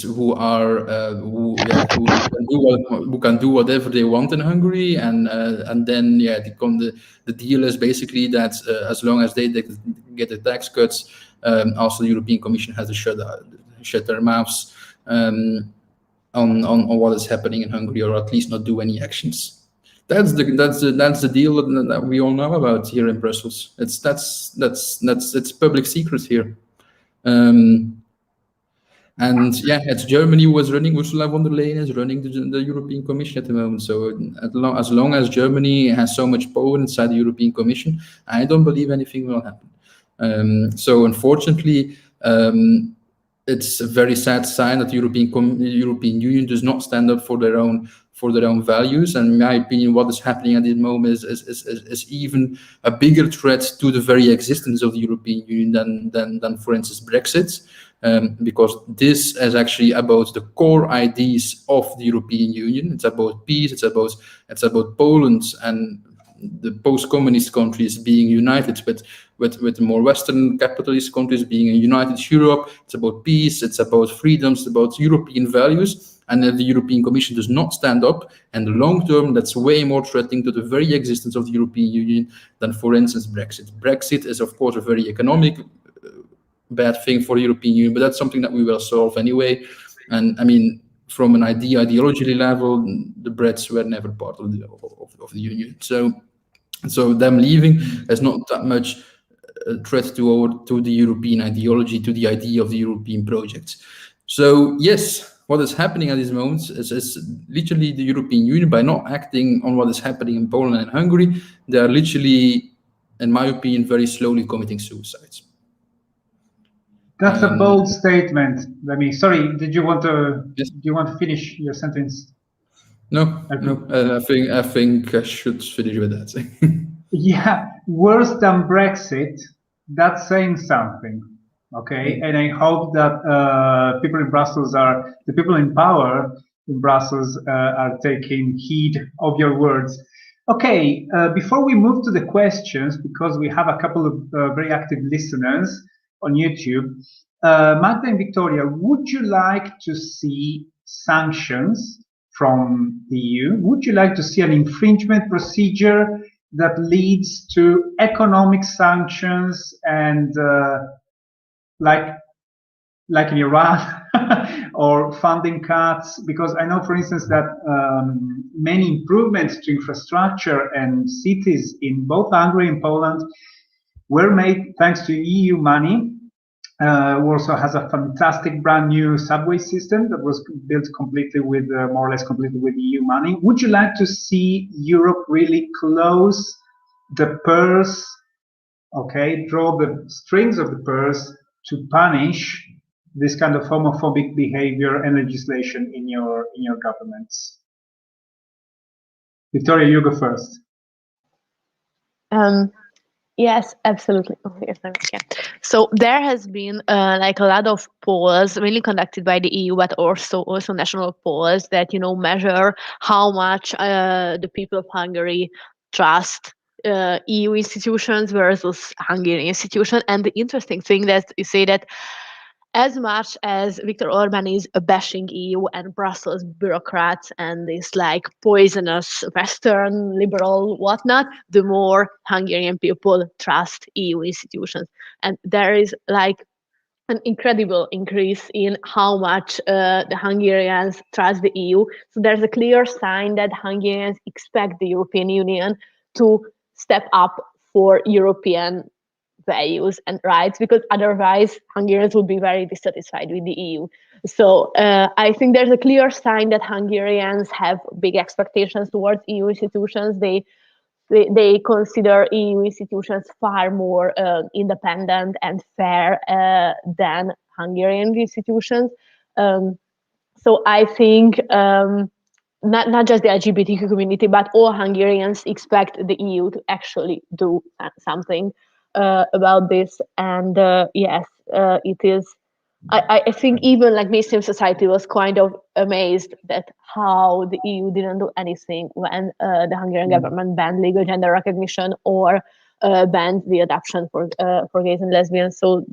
F: who can do whatever they want in Hungary, and then the deal is basically that as long as they get the tax cuts, also the European Commission has to shut their mouths on what is happening in Hungary, or at least not do any actions. That's the deal that we all know about here in Brussels. It's public secret here. And yeah, it's Germany who is running. Ursula von der Leyen is running the European Commission at the moment. So as long as Germany has so much power inside the European Commission, I don't believe anything will happen. So unfortunately, it's a very sad sign that the European Union does not stand up for their own values. And in my opinion, what is happening at this moment is even a bigger threat to the very existence of the European Union than for instance, Brexit. Because this is actually about the core ideas of the European Union. It's about peace. It's about Poland and the post-communist countries being united with more Western capitalist countries being a united Europe. It's about peace. It's about freedoms. It's about European values. And if the European Commission does not stand up, and the long term, that's way more threatening to the very existence of the European Union than, for instance, Brexit. Brexit is, of course, a very economic bad thing for the European Union, but that's something that we will solve anyway. And I mean, from an ideology level, the Brits were never part of the Union. So them leaving is not that much a threat to the European ideology, to the idea of the European project. So yes, what is happening at this moment is literally the European Union, by not acting on what is happening in Poland and Hungary, they are literally, in my opinion, very slowly committing suicides.
C: That's a bold statement, Rémy. Sorry, did you want to? Yes. Do you want to finish your sentence?
F: No. I think I should finish with that.
C: Yeah, worse than Brexit. That's saying something, okay? And I hope that people in Brussels the people in power in Brussels are taking heed of your words. Okay, before we move to the questions, because we have a couple of very active listeners on YouTube. Magda and Viktória, would you like to see sanctions from the EU? Would you like to see an infringement procedure that leads to economic sanctions and like in Iran or funding cuts? Because I know, for instance, that many improvements to infrastructure and cities in both Hungary and Poland were made thanks to EU money. Warsaw has a fantastic brand new subway system that was built completely with, more or less completely with EU money. Would you like to see Europe really close the purse, okay, draw the strings of the purse to punish this kind of homophobic behavior and legislation in your governments? Viktória, you go first.
E: Yes, absolutely. Oh, yes, yeah. So there has been like a lot of polls, mainly conducted by the EU, but also national polls that measure how much the people of Hungary trust EU institutions versus Hungarian institutions. And the interesting thing that you say that as much as Viktor Orman is bashing EU and Brussels bureaucrats and this like poisonous Western liberal whatnot, the more Hungarian people trust EU institutions. And there is like an incredible increase in how much the Hungarians trust the EU. So there's a clear sign that Hungarians expect the European Union to step up for European values and rights, because otherwise Hungarians would be very dissatisfied with the EU. So I think there's a clear sign that Hungarians have big expectations towards EU institutions. They consider EU institutions far more independent and fair than Hungarian institutions. So I think not just the LGBTQ community, but all Hungarians expect the EU to actually do something about this. And yes, it is. I think even like mainstream society was kind of amazed that how the EU didn't do anything when the Hungarian government banned legal gender recognition or banned the adoption for gays and lesbians. So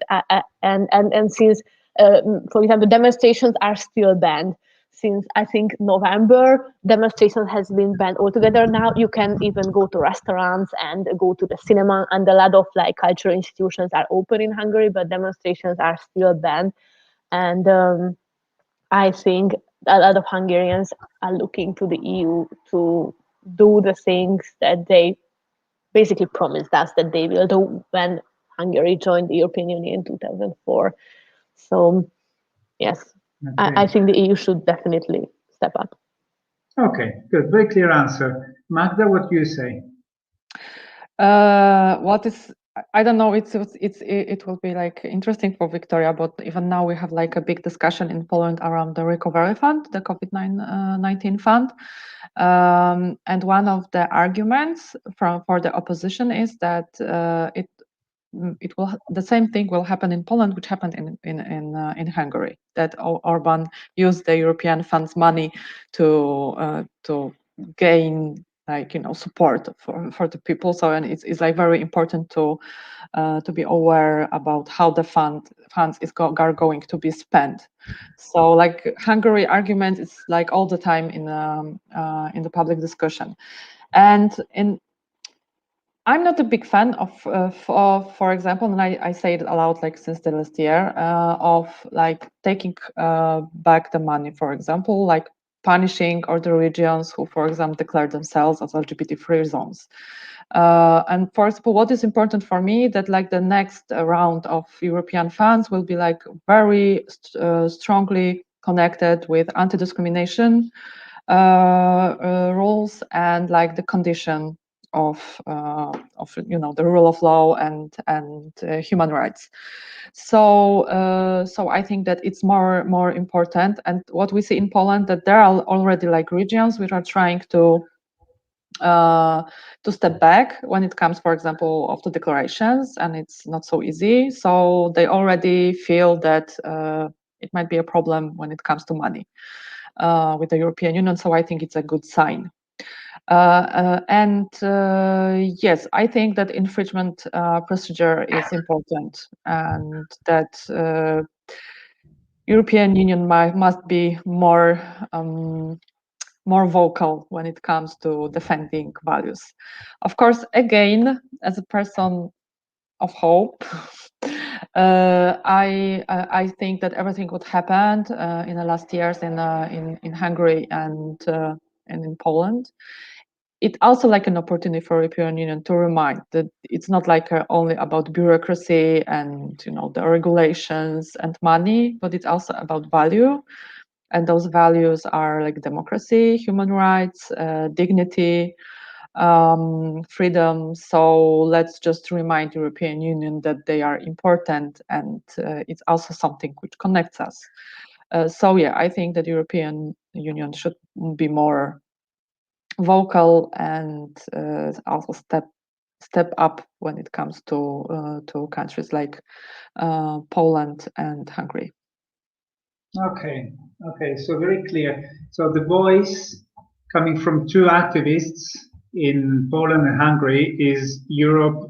E: and since for example, demonstrations are still banned. Since I think November, demonstration has been banned altogether. Now you can even go to restaurants and go to the cinema, and a lot of like cultural institutions are open in Hungary, but demonstrations are still banned. And I think a lot of Hungarians are looking to the EU to do the things that they basically promised us that they will do when Hungary joined the European Union in 2004. So yes. Okay. I think the EU should definitely step up.
C: Okay, good. Very clear answer. Magda, what do you say?
D: I don't know. It will be like interesting for Viktória, but even now we have like a big discussion in Poland around the recovery fund, the COVID-19 fund, and one of the arguments for the opposition is that the same thing will happen in Poland, which happened in Hungary. That Orban used the European funds money to gain support for the people. So and it's like very important to be aware about how the funds are going to be spent. So like Hungary argument is like all the time in the public discussion, and I'm not a big fan of, for example, and I say it aloud like since the last year, of like taking back the money, for example, like punishing other regions who, for example, declare themselves as LGBT-free zones. And for example, what is important for me that like the next round of European funds will be like very strongly connected with anti-discrimination rules and like the condition of the rule of law and human rights. So I think that it's more important. And what we see in Poland, that there are already like regions which are trying to step back when it comes, for example, of the declarations, and it's not so easy. So they already feel that it might be a problem when it comes to money with the European Union. So I think it's a good sign. Yes, I think that infringement procedure is important, and that European Union must be more vocal when it comes to defending values. Of course, again, as a person of hope, I think that everything what happened in the last years in Hungary and in Poland, it's also like an opportunity for European Union to remind that it's not like only about bureaucracy and the regulations and money, but it's also about value, and those values are like democracy, human rights, dignity, freedom. So let's just remind European Union that they are important, and it's also something which connects us. So yeah, I think that European Union should be more vocal and also step up when it comes to countries like Poland and Hungary.
C: Okay, so very clear. So the voice coming from two activists in Poland and Hungary is Europe,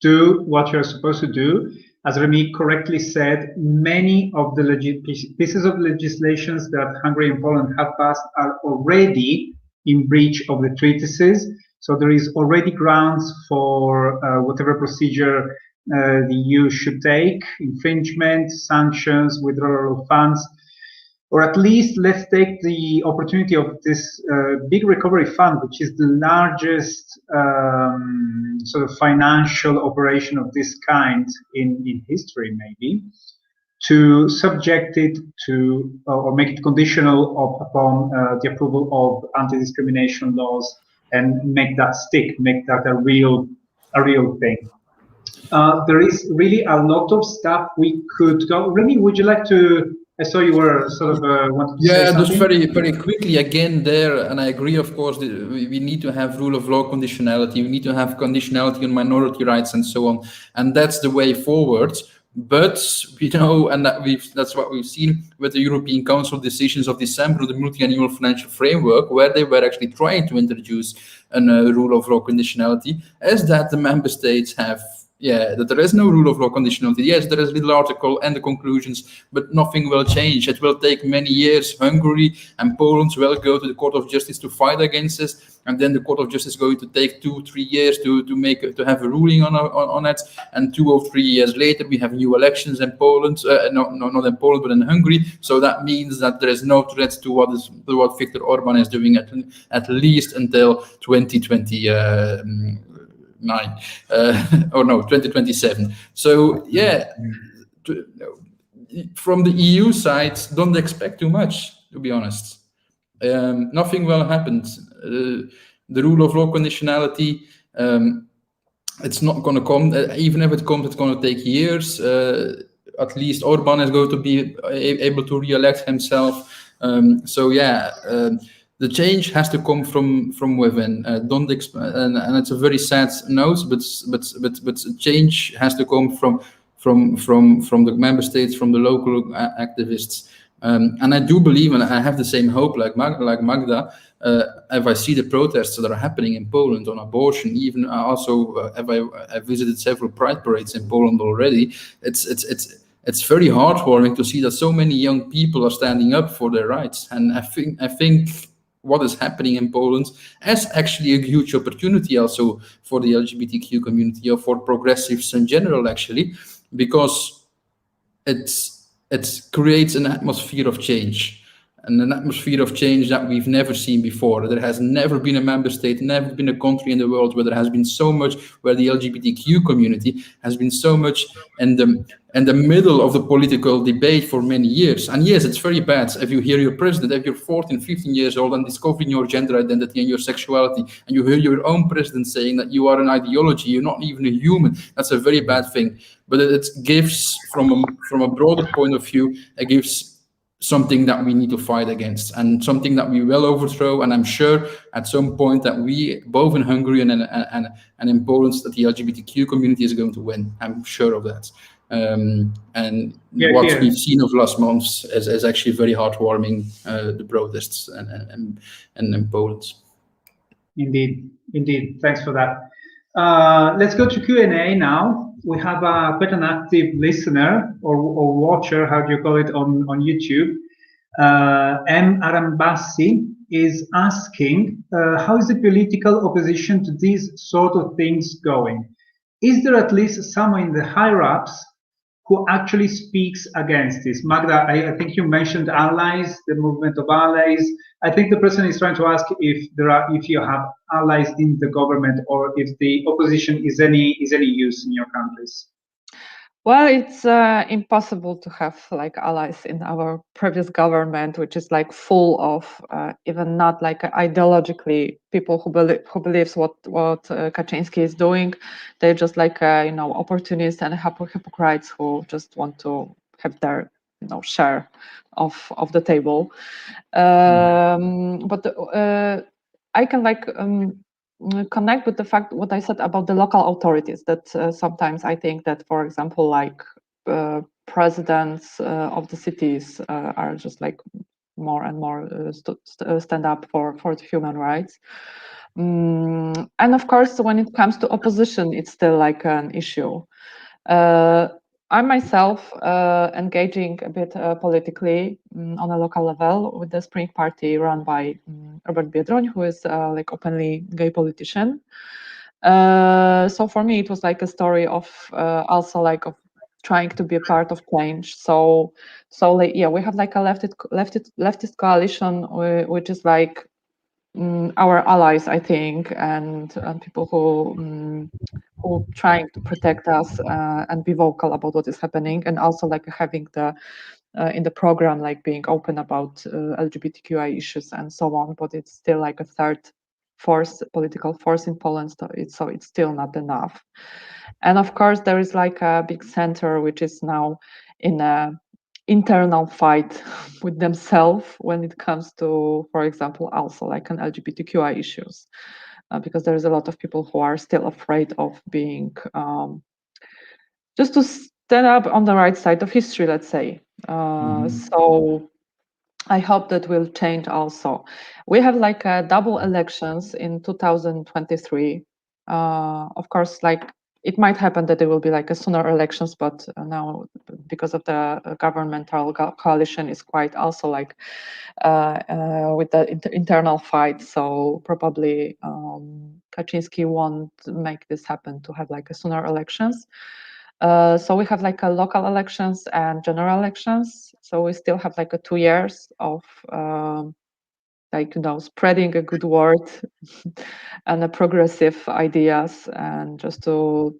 C: do what you're supposed to do. As Rémy correctly said, many of the pieces of legislations that Hungary and Poland have passed are already in breach of the treatises. So there is already grounds for whatever procedure the EU should take, infringement, sanctions, withdrawal of funds. or at least let's take the opportunity of this big recovery fund, which is the largest sort of financial operation of this kind in history, maybe, to subject it to or make it conditional upon the approval of anti-discrimination laws and make that stick, make that a real thing. There is really a lot of stuff we could go. Rémy, would you like to? I saw you were sort of wanted to say something.
F: Just very quickly again there, and I agree, of course, we need to have rule of law conditionality, we need to have conditionality on minority rights and so on, and that's the way forward. But you know, and that's what we've seen with the European Council decisions of December, the multi-annual financial framework, where they were actually trying to introduce a rule of law conditionality, is that the member states have. Yeah, that there is no rule of law conditionality. Yes, there is a little article and the conclusions, but nothing will change. It will take many years. Hungary and Poland will go to the Court of Justice to fight against this, and then the Court of Justice is going to take 2-3 years to have a ruling on it. And 2 or 3 years later, we have new elections in Poland. Not in Poland, but in Hungary. So that means that there is no threat to what Viktor Orman is doing at least until 2020. 2027. So yeah, from the EU side, don't expect too much, to be honest. Nothing will happen. The rule of law conditionality, it's not going to come. Even if it comes, it's going to take years. At least Orban is going to be able to re-elect himself. The change has to come from within. And it's a very sad note, but change has to come from the member states, from the local activists. And I do believe, and I have the same hope like Magda. If I see the protests that are happening in Poland on abortion, even also I visited several pride parades in Poland already. It's very heartwarming to see that so many young people are standing up for their rights, and I think what is happening in Poland is actually a huge opportunity also for the LGBTQ community, or for progressives in general, actually, because it creates an atmosphere of change, and an atmosphere of change that we've never seen before. There has never been a member state, never been a country in the world where there has been so much, where the LGBTQ community has been so much in the middle of the political debate for many years. And yes, it's very bad if you hear your president, if you're 14, 15 years old and discovering your gender identity and your sexuality, and you hear your own president saying that you are an ideology, you're not even a human. That's a very bad thing. But it gives, from a broader point of view, it gives something that we need to fight against, and something that we will overthrow. And I'm sure at some point that we, both in Hungary and in Poland, that the LGBTQ community is going to win. I'm sure of that. What we've seen of last months is actually very heartwarming, the protests and in Poland.
C: Indeed. Thanks for that. Let's go to Q&A now. We have quite an active listener or watcher, how do you call it, on YouTube. M. Arambassi is asking, how is the political opposition to these sort of things going? Is there at least someone in the higher-ups who actually speaks against this? Magda, I think you mentioned allies, the movement of allies. I think the person is trying to ask if you have allies in the government, or if the opposition is any use in your countries.
D: Well, it's impossible to have like allies in our previous government, which is like full of even not like ideologically people who believes what Kaczynski is doing. They're just like opportunists and hypocrites who just want to have their share of the table. But I can connect with the fact what I said about the local authorities, that sometimes I think that, for example, like presidents of the cities are just like more and more stand up for the human rights. And of course, when it comes to opposition, it's still like an issue. I myself engaging a bit politically on a local level with the Spring Party run by Robert Biedroń, who is like openly gay politician. So for me, it was like a story of also like of trying to be a part of change. So like, yeah, we have like a leftist coalition, which is like our allies, I think, and people who trying to protect us and be vocal about what is happening, and also like having the in the program like being open about LGBTQI issues and so on. But it's still like a third force, political force in Poland, so it's still not enough. And of course, there is like a big center which is now in a internal fight with themselves when it comes to, for example, also like an LGBTQI issues, because there's a lot of people who are still afraid of being just to stand up on the right side of history, let's say. So I hope that will change also. We have like double elections in 2023. Of course, like it might happen that there will be like a sooner elections, but now because of the governmental coalition is quite also like with the internal fight. So probably Kaczynski won't make this happen to have like a sooner elections. So we have like a local elections and general elections. So we still have like 2 years of like, you know, spreading a good word and a progressive ideas, and just to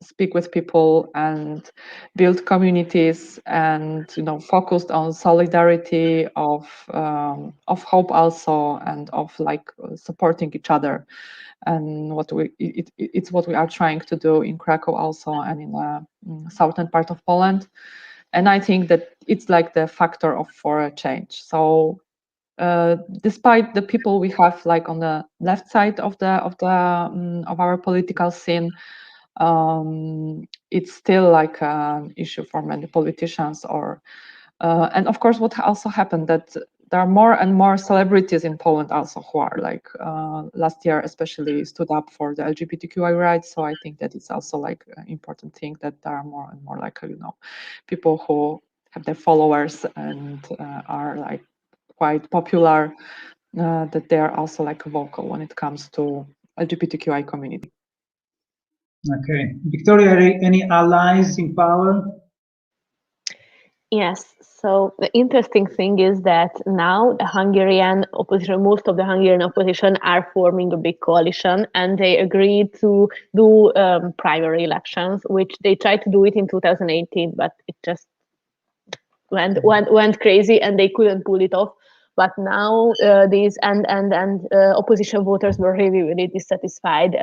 D: speak with people and build communities, and, you know, focused on solidarity, of hope also, and of like supporting each other. And it's what we are trying to do in Krakow also, and in the southern part of Poland. And I think that it's like the factor for a change. So despite the people we have like on the left side of our political scene, it's still like an issue for many politicians. And of course, what also happened that there are more and more celebrities in Poland also who are like last year especially stood up for the LGBTQI rights. So I think that it's also like an important thing that there are more and more like, you know, people who have their followers and are like quite popular, that they are also like vocal when it comes to LGBTQI community.
C: Okay, Viktória, any allies in power?
E: Yes, so the interesting thing is that now the Hungarian opposition, most of the Hungarian opposition are forming a big coalition, and they agreed to do primary elections, which they tried to do it in 2018, but it just went crazy and they couldn't pull it off. But now these opposition voters were really dissatisfied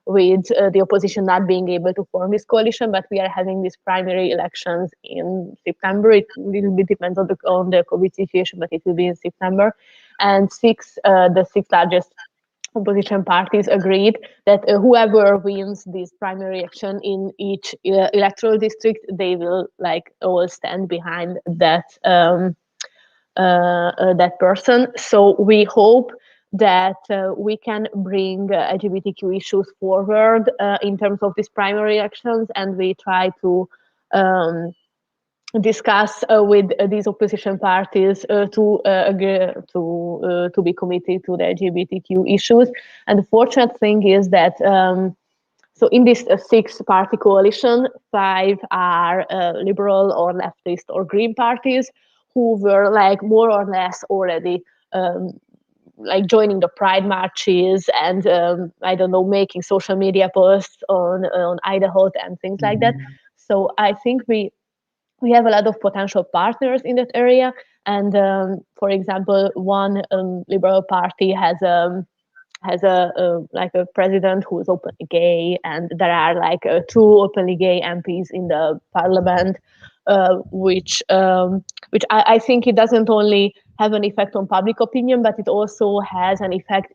E: with the opposition not being able to form this coalition. But we are having these primary elections in September. It little bit depends on the COVID situation, but it will be in September. And the six largest opposition parties agreed that whoever wins this primary election in each electoral district, they will like all stand behind that that person. So we hope that we can bring LGBTQ issues forward in terms of these primary elections, and we try to discuss with these opposition parties to be committed to the LGBTQ issues. And the fortunate thing is that so in this 6-party coalition, 5 are liberal or leftist or green parties who were like more or less already like joining the pride marches and I don't know, making social media posts on Idaho and things like that. So I think we have a lot of potential partners in that area. And for example, one liberal party has a like a president who is openly gay, and there are like 2 openly gay MPs in the parliament, which I think it doesn't only have an effect on public opinion, but it also has an effect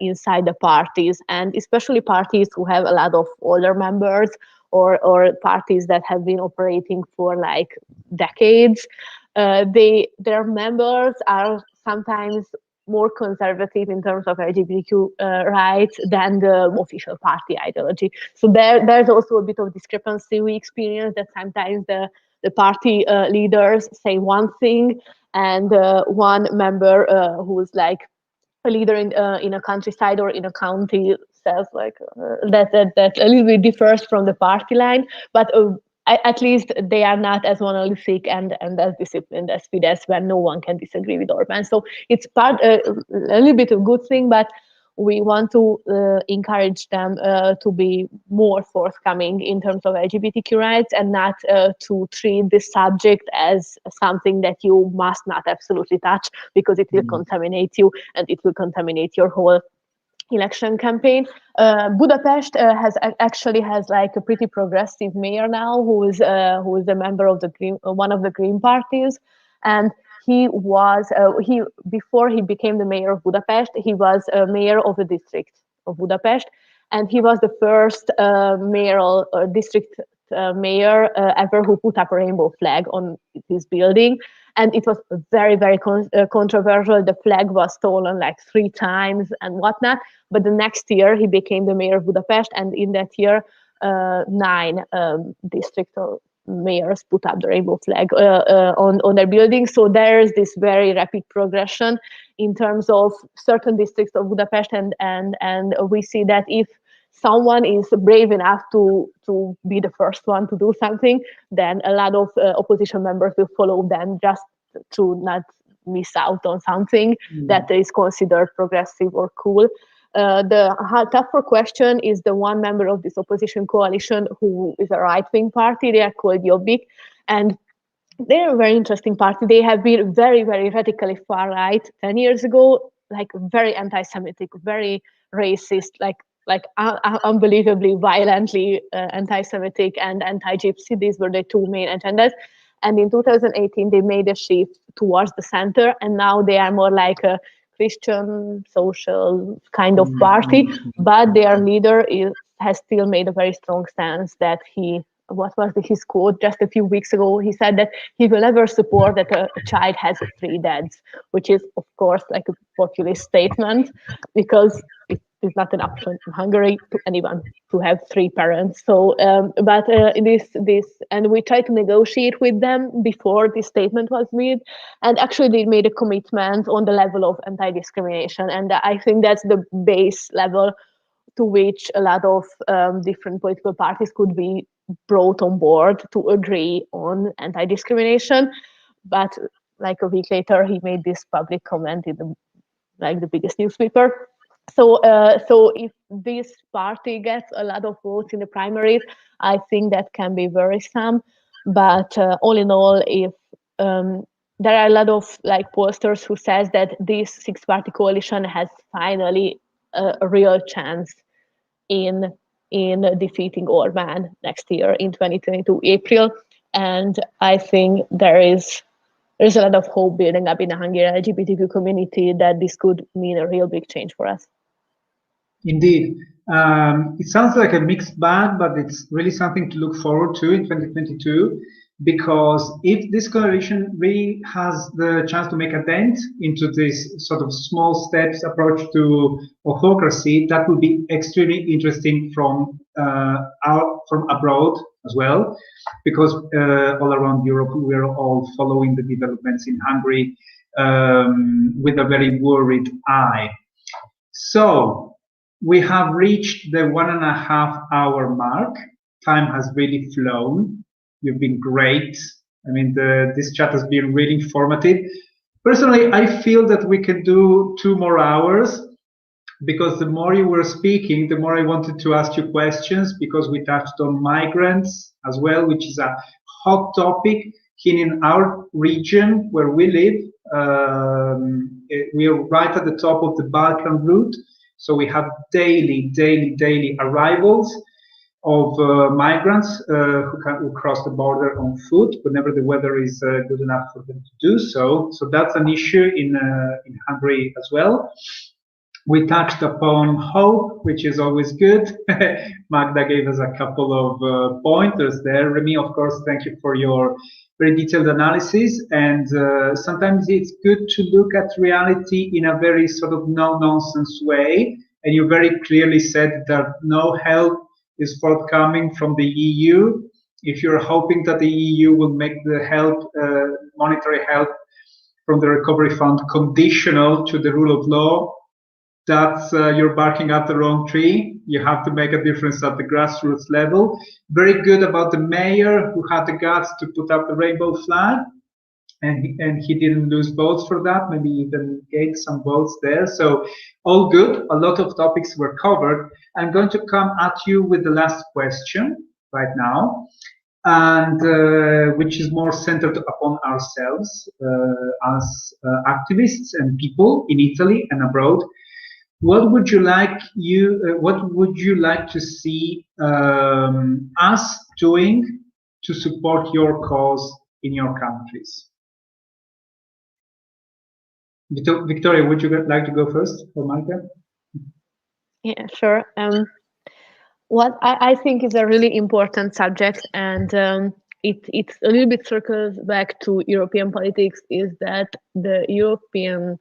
E: inside the parties, and especially parties who have a lot of older members or parties that have been operating for like decades. Their members are sometimes more conservative in terms of LGBTQ rights than the official party ideology. So there's also a bit of discrepancy. We experience that sometimes the party leaders say one thing, and one member who's like a leader in a countryside or in a county says like that a little bit differs from the party line. But at least they are not as monolithic and as disciplined as Fidesz, where no one can disagree with Orban. So it's a little bit of a good thing, but we want to encourage them to be more forthcoming in terms of LGBTQ rights, and not to treat this subject as something that you must not absolutely touch, because it will contaminate you and it will contaminate your whole election campaign. Budapest actually has like a pretty progressive mayor now, who is a member of the one of the Green parties, and he was before he became the mayor of Budapest, he was a mayor of the district of Budapest, and he was the first mayoral district mayor ever who put up a rainbow flag on his building. And it was very, very controversial. The flag was stolen like 3 times and whatnot. But the next year he became the mayor of Budapest, and in that year 9 district mayors put up the rainbow flag on their buildings. So there's this very rapid progression in terms of certain districts of Budapest, and we see that if someone is brave enough to be the first one to do something, then a lot of opposition members will follow them, just to not miss out on something that is considered progressive or cool. The tougher question is the one member of this opposition coalition who is a right-wing party. They are called Jobbik, and they're a very interesting party. They have been very, very radically far-right 10 years ago, like very anti-Semitic, very racist, like unbelievably violently anti-Semitic and anti-Gypsy. These were the 2 main agendas. And in 2018, they made a shift towards the center, and now they are more like a Christian social kind of party. But their leader has still made a very strong stance that what was his quote just a few weeks ago? He said that he will never support that a child has 3 dads, which is, of course, like a populist statement, because it is not an option in Hungary to anyone to have 3 parents. So, but and we tried to negotiate with them before this statement was made, and actually they made a commitment on the level of anti-discrimination, and I think that's the base level to which a lot of different political parties could be brought on board to agree on anti-discrimination. But like a week later, he made this public comment in the biggest newspaper. So if this party gets a lot of votes in the primaries, I think that can be worrisome. But all in all, if there are a lot of pollsters who says that this 6-party coalition has finally a real chance in defeating Orban next year in 2022 April, and I think there's a lot of hope building up in the Hungarian LGBTQ community that this could mean a real big change for us.
C: Indeed. It sounds like a mixed bag, but it's really something to look forward to in 2022, because if this coalition really has the chance to make a dent into this sort of small steps approach to autocracy, that would be extremely interesting from abroad as well, because all around Europe we're all following the developments in Hungary with a very worried eye. So we have reached the 1.5-hour mark. Time has really flown. You've been great. I mean, this chat has been really informative. Personally, I feel that we could do 2 more hours, because the more you were speaking, the more I wanted to ask you questions, because we touched on migrants as well, which is a hot topic in our region where we live. We are right at the top of the Balkan route. So we have daily arrivals of migrants who cross the border on foot whenever the weather is good enough for them to do so. So that's an issue in Hungary as well. We touched upon hope, which is always good. Magda gave us a couple of pointers there. Rémy, of course, thank you for your very detailed analysis. And sometimes it's good to look at reality in a very sort of no-nonsense way. And you very clearly said that no help is forthcoming from the EU. If you're hoping that the EU will make the help, monetary help from the Recovery Fund conditional to the rule of law, that's you're barking up the wrong tree. You have to make a difference at the grassroots level. Very good about the mayor who had the guts to put up the rainbow flag, and he didn't lose votes for that, maybe even gained some votes there. So all good. A lot of topics were covered. I'm going to come at you with the last question right now, and which is more centered upon ourselves as activists and people in Italy and abroad. What would you like to see us doing to support your cause in your countries? Victoria, would you like to go first, or Magda?
E: Yeah, sure. What I think is a really important subject, and it's a little bit circles back to European politics, is that the European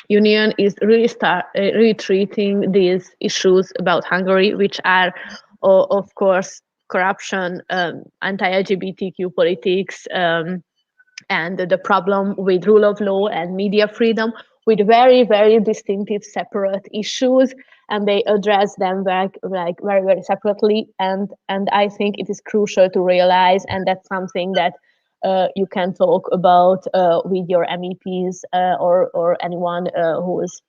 E: Union is really treating these issues about Hungary, which are, of course, corruption, anti-LGBTQ politics, and the problem with rule of law and media freedom, with very, very distinctive separate issues, and they address them very, very separately. And I think it is crucial to realize, and that's something that you can talk about with your MEPs or anyone who is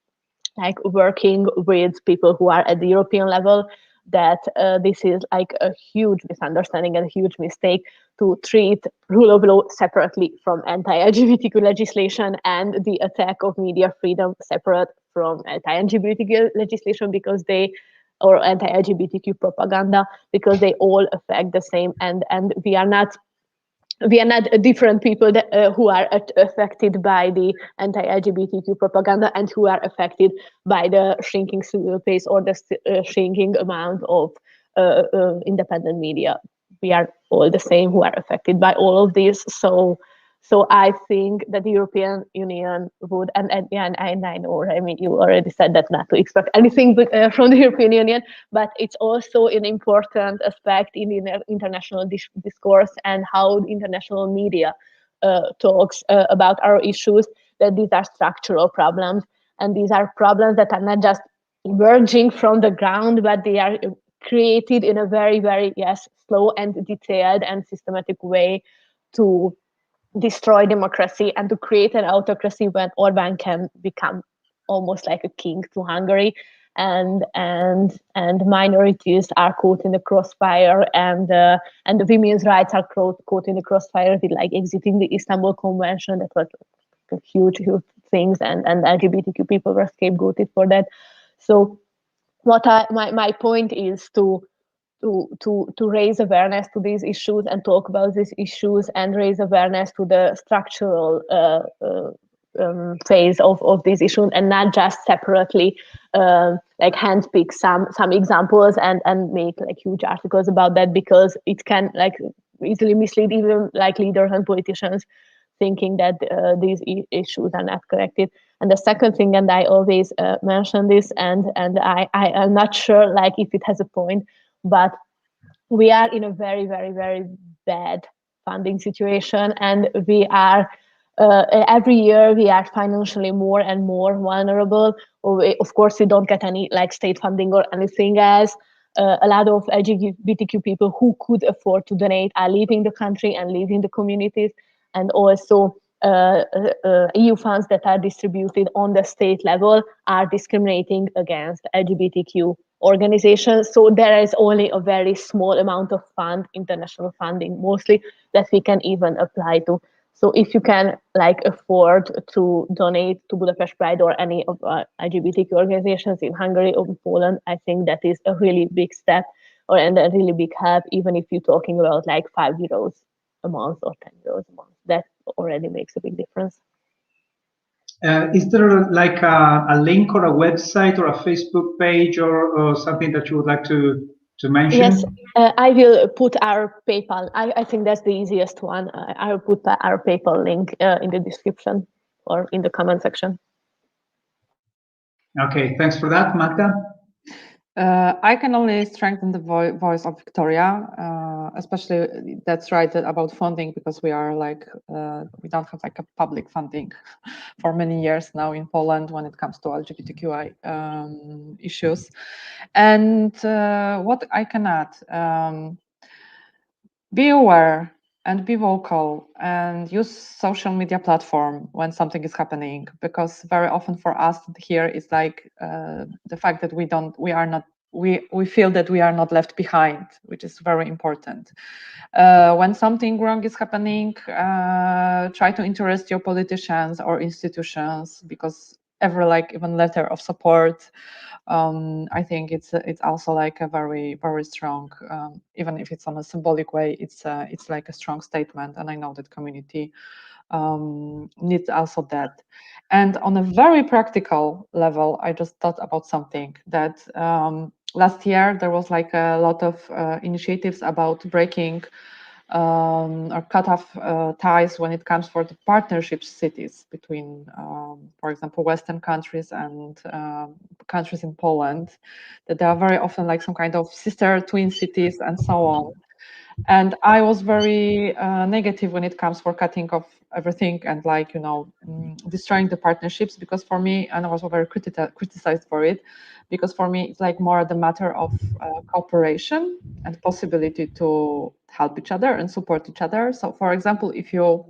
E: like working with people who are at the European level, that this is like a huge misunderstanding and a huge mistake to treat rule of law separately from anti-LGBTQ legislation and the attack of media freedom separate from anti-LGBTQ legislation, because or anti-LGBTQ propaganda, because they all affect the same, and we are not different people who are affected by the anti-LGBTQ propaganda and who are affected by the shrinking civil pace or the shrinking amount of independent media. We are all the same who are affected by all of this. So I think that the European Union would, and I know, Rémy, you already said that not to expect anything from the European Union, but it's also an important aspect in the international discourse and how the international media talks about our issues, that these are structural problems, and these are problems that are not just emerging from the ground, but they are created in a very, very, slow and detailed and systematic way to destroy democracy and to create an autocracy when Orban can become almost like a king to Hungary, and minorities are caught in the crossfire, and the women's rights are caught in the crossfire with like exiting the Istanbul Convention. That was a huge things, and LGBTQ people were scapegoated for that. So my point is to raise awareness to these issues and talk about these issues, and raise awareness to the structural phase of these issues, and not just separately like handpick some examples and make like huge articles about that, because it can like easily mislead even like leaders and politicians, thinking that these issues are not connected. And the second thing, and I always mention this, and I am not sure like if it has a point, but we are in a very, very, very bad funding situation, and we are every year we are financially more and more vulnerable. Of course, we don't get any like state funding or anything else. A lot of LGBTQ people who could afford to donate are leaving the country and leaving the communities, and also EU funds that are distributed on the state level are discriminating against LGBTQ organizations. So there is only a very small amount of international funding mostly, that we can even apply to. So if you can like afford to donate to Budapest Pride or any of LGBTQ organizations in Hungary or Poland, I think that is a really big step, and a really big help, even if you're talking about like €5 a month or €10 a month. That already makes a big difference.
C: Is there like a link or a website or a Facebook page or something that you would like to mention?
E: Yes, I will put our PayPal. I think that's the easiest one. I will put our PayPal link in the description or in the comment section.
C: Okay, thanks for that, Magda.
D: I can only strengthen the voice of Viktória, especially that's right about funding, because we are like we don't have like a public funding for many years now in Poland when it comes to LGBTQI issues. And what I can add, be aware and be vocal and use social media platform when something is happening, because very often for us here it's like the fact that we feel that we are not left behind, which is very important. When something wrong is happening, try to interest your politicians or institutions, because every like even letter of support, I think it's also like a very strong, even if it's on a symbolic way, it's like a strong statement, and I know that community needs also that. And on a very practical level, I just thought about something that last year there was like a lot of initiatives about breaking or cut off ties when it comes for the partnership cities between, for example, Western countries and countries in Poland, that they are very often like some kind of sister twin cities and so on. And I was very negative when it comes for cutting off everything and like, destroying the partnerships, because for me, and I was very criticized for it, because for me, it's like more the matter of cooperation and possibility to help each other and support each other. So for example, if you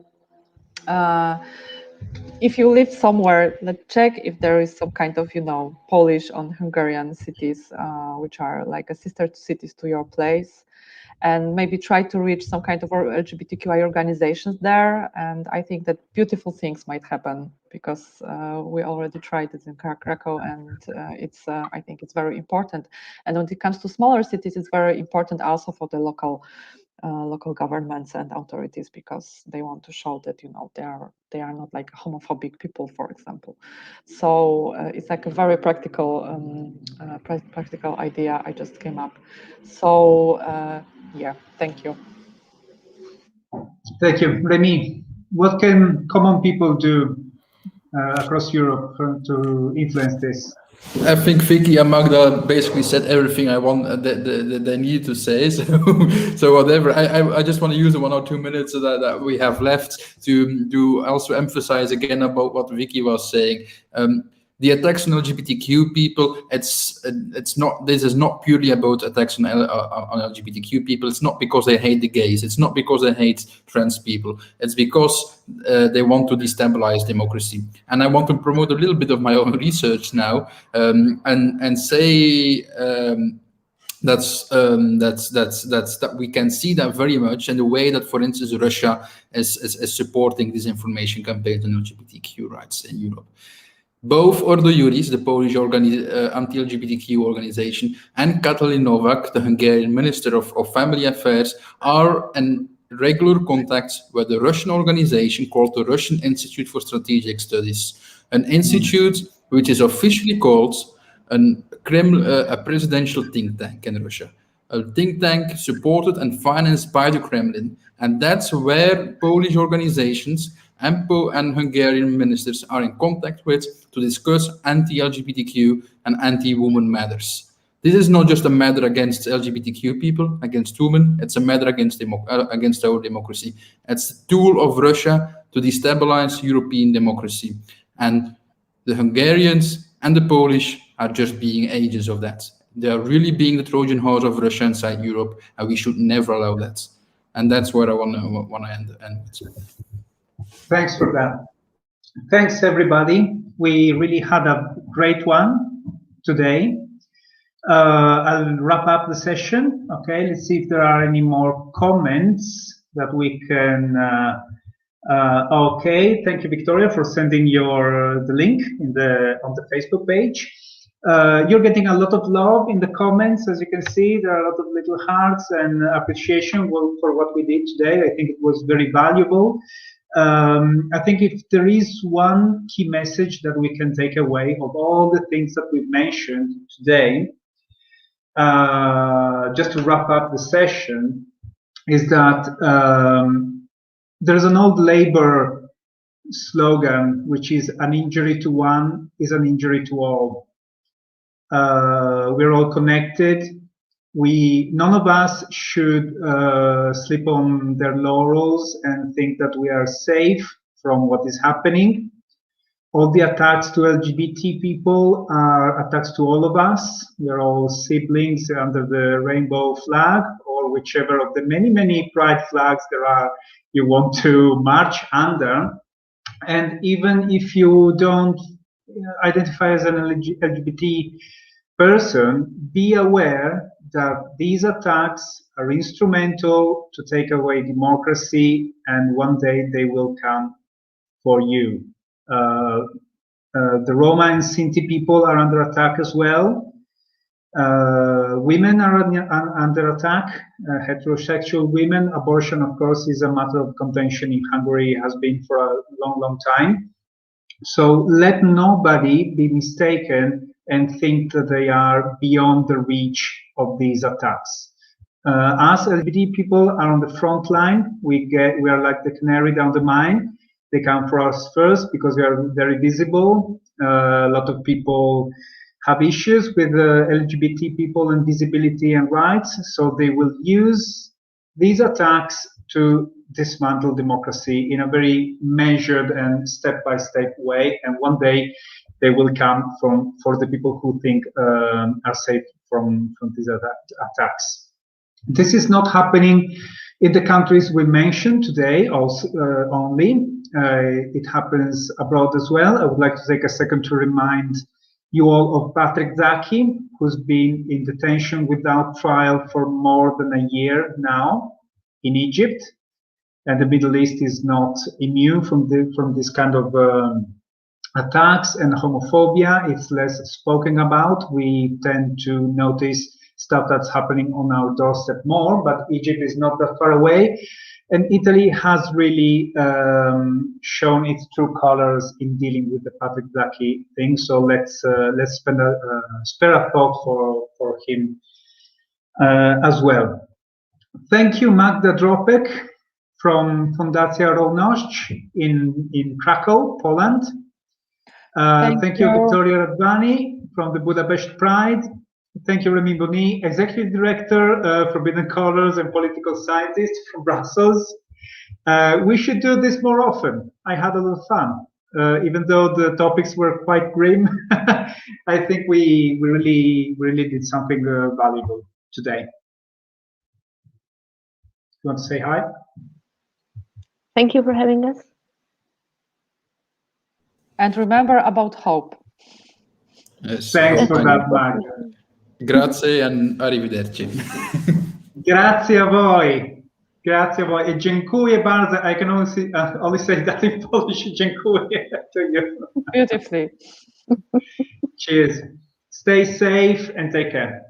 D: live somewhere, let's check if there is some kind of, Polish or Hungarian cities, which are like a sister cities to your place, and maybe try to reach some kind of LGBTQI organizations there. And I think that beautiful things might happen, because we already tried it in Krakow, and I think it's very important. And when it comes to smaller cities, it's very important also for the local governments and authorities, because they want to show that they are not like homophobic people, for example. So it's like a very practical idea I just came up. So yeah, thank you.
C: Thank you. Rémy, what can common people do across Europe to influence this?
F: I think Vicky and Magda basically said everything I want that they needed to say. So whatever. I just want to use the 1 or 2 minutes that we have left to also emphasize again about what Vicky was saying. The attacks on LGBTQ people, it's not. This is not purely about attacks on LGBTQ people. It's not because they hate the gays. It's not because they hate trans people. It's because they want to destabilize democracy. And I want to promote a little bit of my own research now, and say that we can see that very much in the way that, for instance, Russia is supporting disinformation campaigns on LGBTQ rights in Europe. Both Ordo Juris, the Polish anti-LGBTQ organization, and Katalin Novak, the Hungarian Minister of Family Affairs, are in regular contact with the Russian organization called the Russian Institute for Strategic Studies, an institute which is officially called a presidential think tank in Russia, a think tank supported and financed by the Kremlin. And that's where Polish organizations and Hungarian ministers are in contact with to discuss anti-LGBTQ and anti-woman matters. This is not just a matter against LGBTQ people, against women. It's a matter against our democracy. It's a tool of Russia to destabilize European democracy. And the Hungarians and the Polish are just being agents of that. They are really being the Trojan horse of Russia inside Europe, and we should never allow that. And that's where I want to end with.
C: Thanks for that. Thanks, everybody. We really had a great one today. I'll wrap up the session. Okay, let's see if there are any more comments that we can. Okay, thank you, Viktória, for sending the link on the Facebook page. You're getting a lot of love in the comments, as you can see. There are a lot of little hearts and appreciation for what we did today. I think it was very valuable. I think if there is one key message that we can take away of all the things that we've mentioned today, just to wrap up the session, is that there's an old Labour slogan, which is an injury to one is an injury to all. We're all connected. None of us should sleep on their laurels and think that we are safe from what is happening. All the attacks to LGBT people are attacks to all of us. We're all siblings under the rainbow flag, or whichever of the many, many pride flags there are you want to march under. And even if you don't identify as an LGBT person, be aware that these attacks are instrumental to take away democracy, and one day they will come for you. The Roma and Sinti people are under attack as well. Women are under attack, heterosexual women. Abortion, of course, is a matter of contention in Hungary, has been for a long, long time. So let nobody be mistaken and think that they are beyond the reach of these attacks. Us LGBT people are on the front line. We are like the canary down the mine. They come for us first because we are very visible. A lot of people have issues with LGBT people and visibility and rights, so they will use these attacks to dismantle democracy in a very measured and step-by-step way. And one day they will come for the people who think are safe from these attacks. This is not happening in the countries we mentioned today also, only. It happens abroad as well. I would like to take a second to remind you all of Patrick Zaki, who's been in detention without trial for more than a year now in Egypt. And the Middle East is not immune from this kind of attacks, and homophobia. It's less spoken about. We tend to notice stuff that's happening on our doorstep more, but Egypt is not that far away. And Italy has really shown its true colors in dealing with the Patrick Zaki thing. So let's spare a thought for him as well. Thank you, Magda Dropek from Fundacja Równość in Krakow, Poland. Thank you, Viktória Radványi from the Budapest Pride. Thank you, Rémy Bonny, Executive Director, Forbidden Colors and Political Scientist from Brussels. We should do this more often. I had a lot of fun. Even though the topics were quite grim, I think we really did something valuable today. You want to say hi?
E: Thank you for having us.
D: And remember about hope.
F: Yes,
C: thanks for that, Magda.
F: Grazie and arrivederci.
C: Grazie a voi. Grazie a voi. E dziękuję bardzo. I can only say that in Polish. Dziękuję to you.
D: Beautifully.
C: Cheers. Stay safe and take care.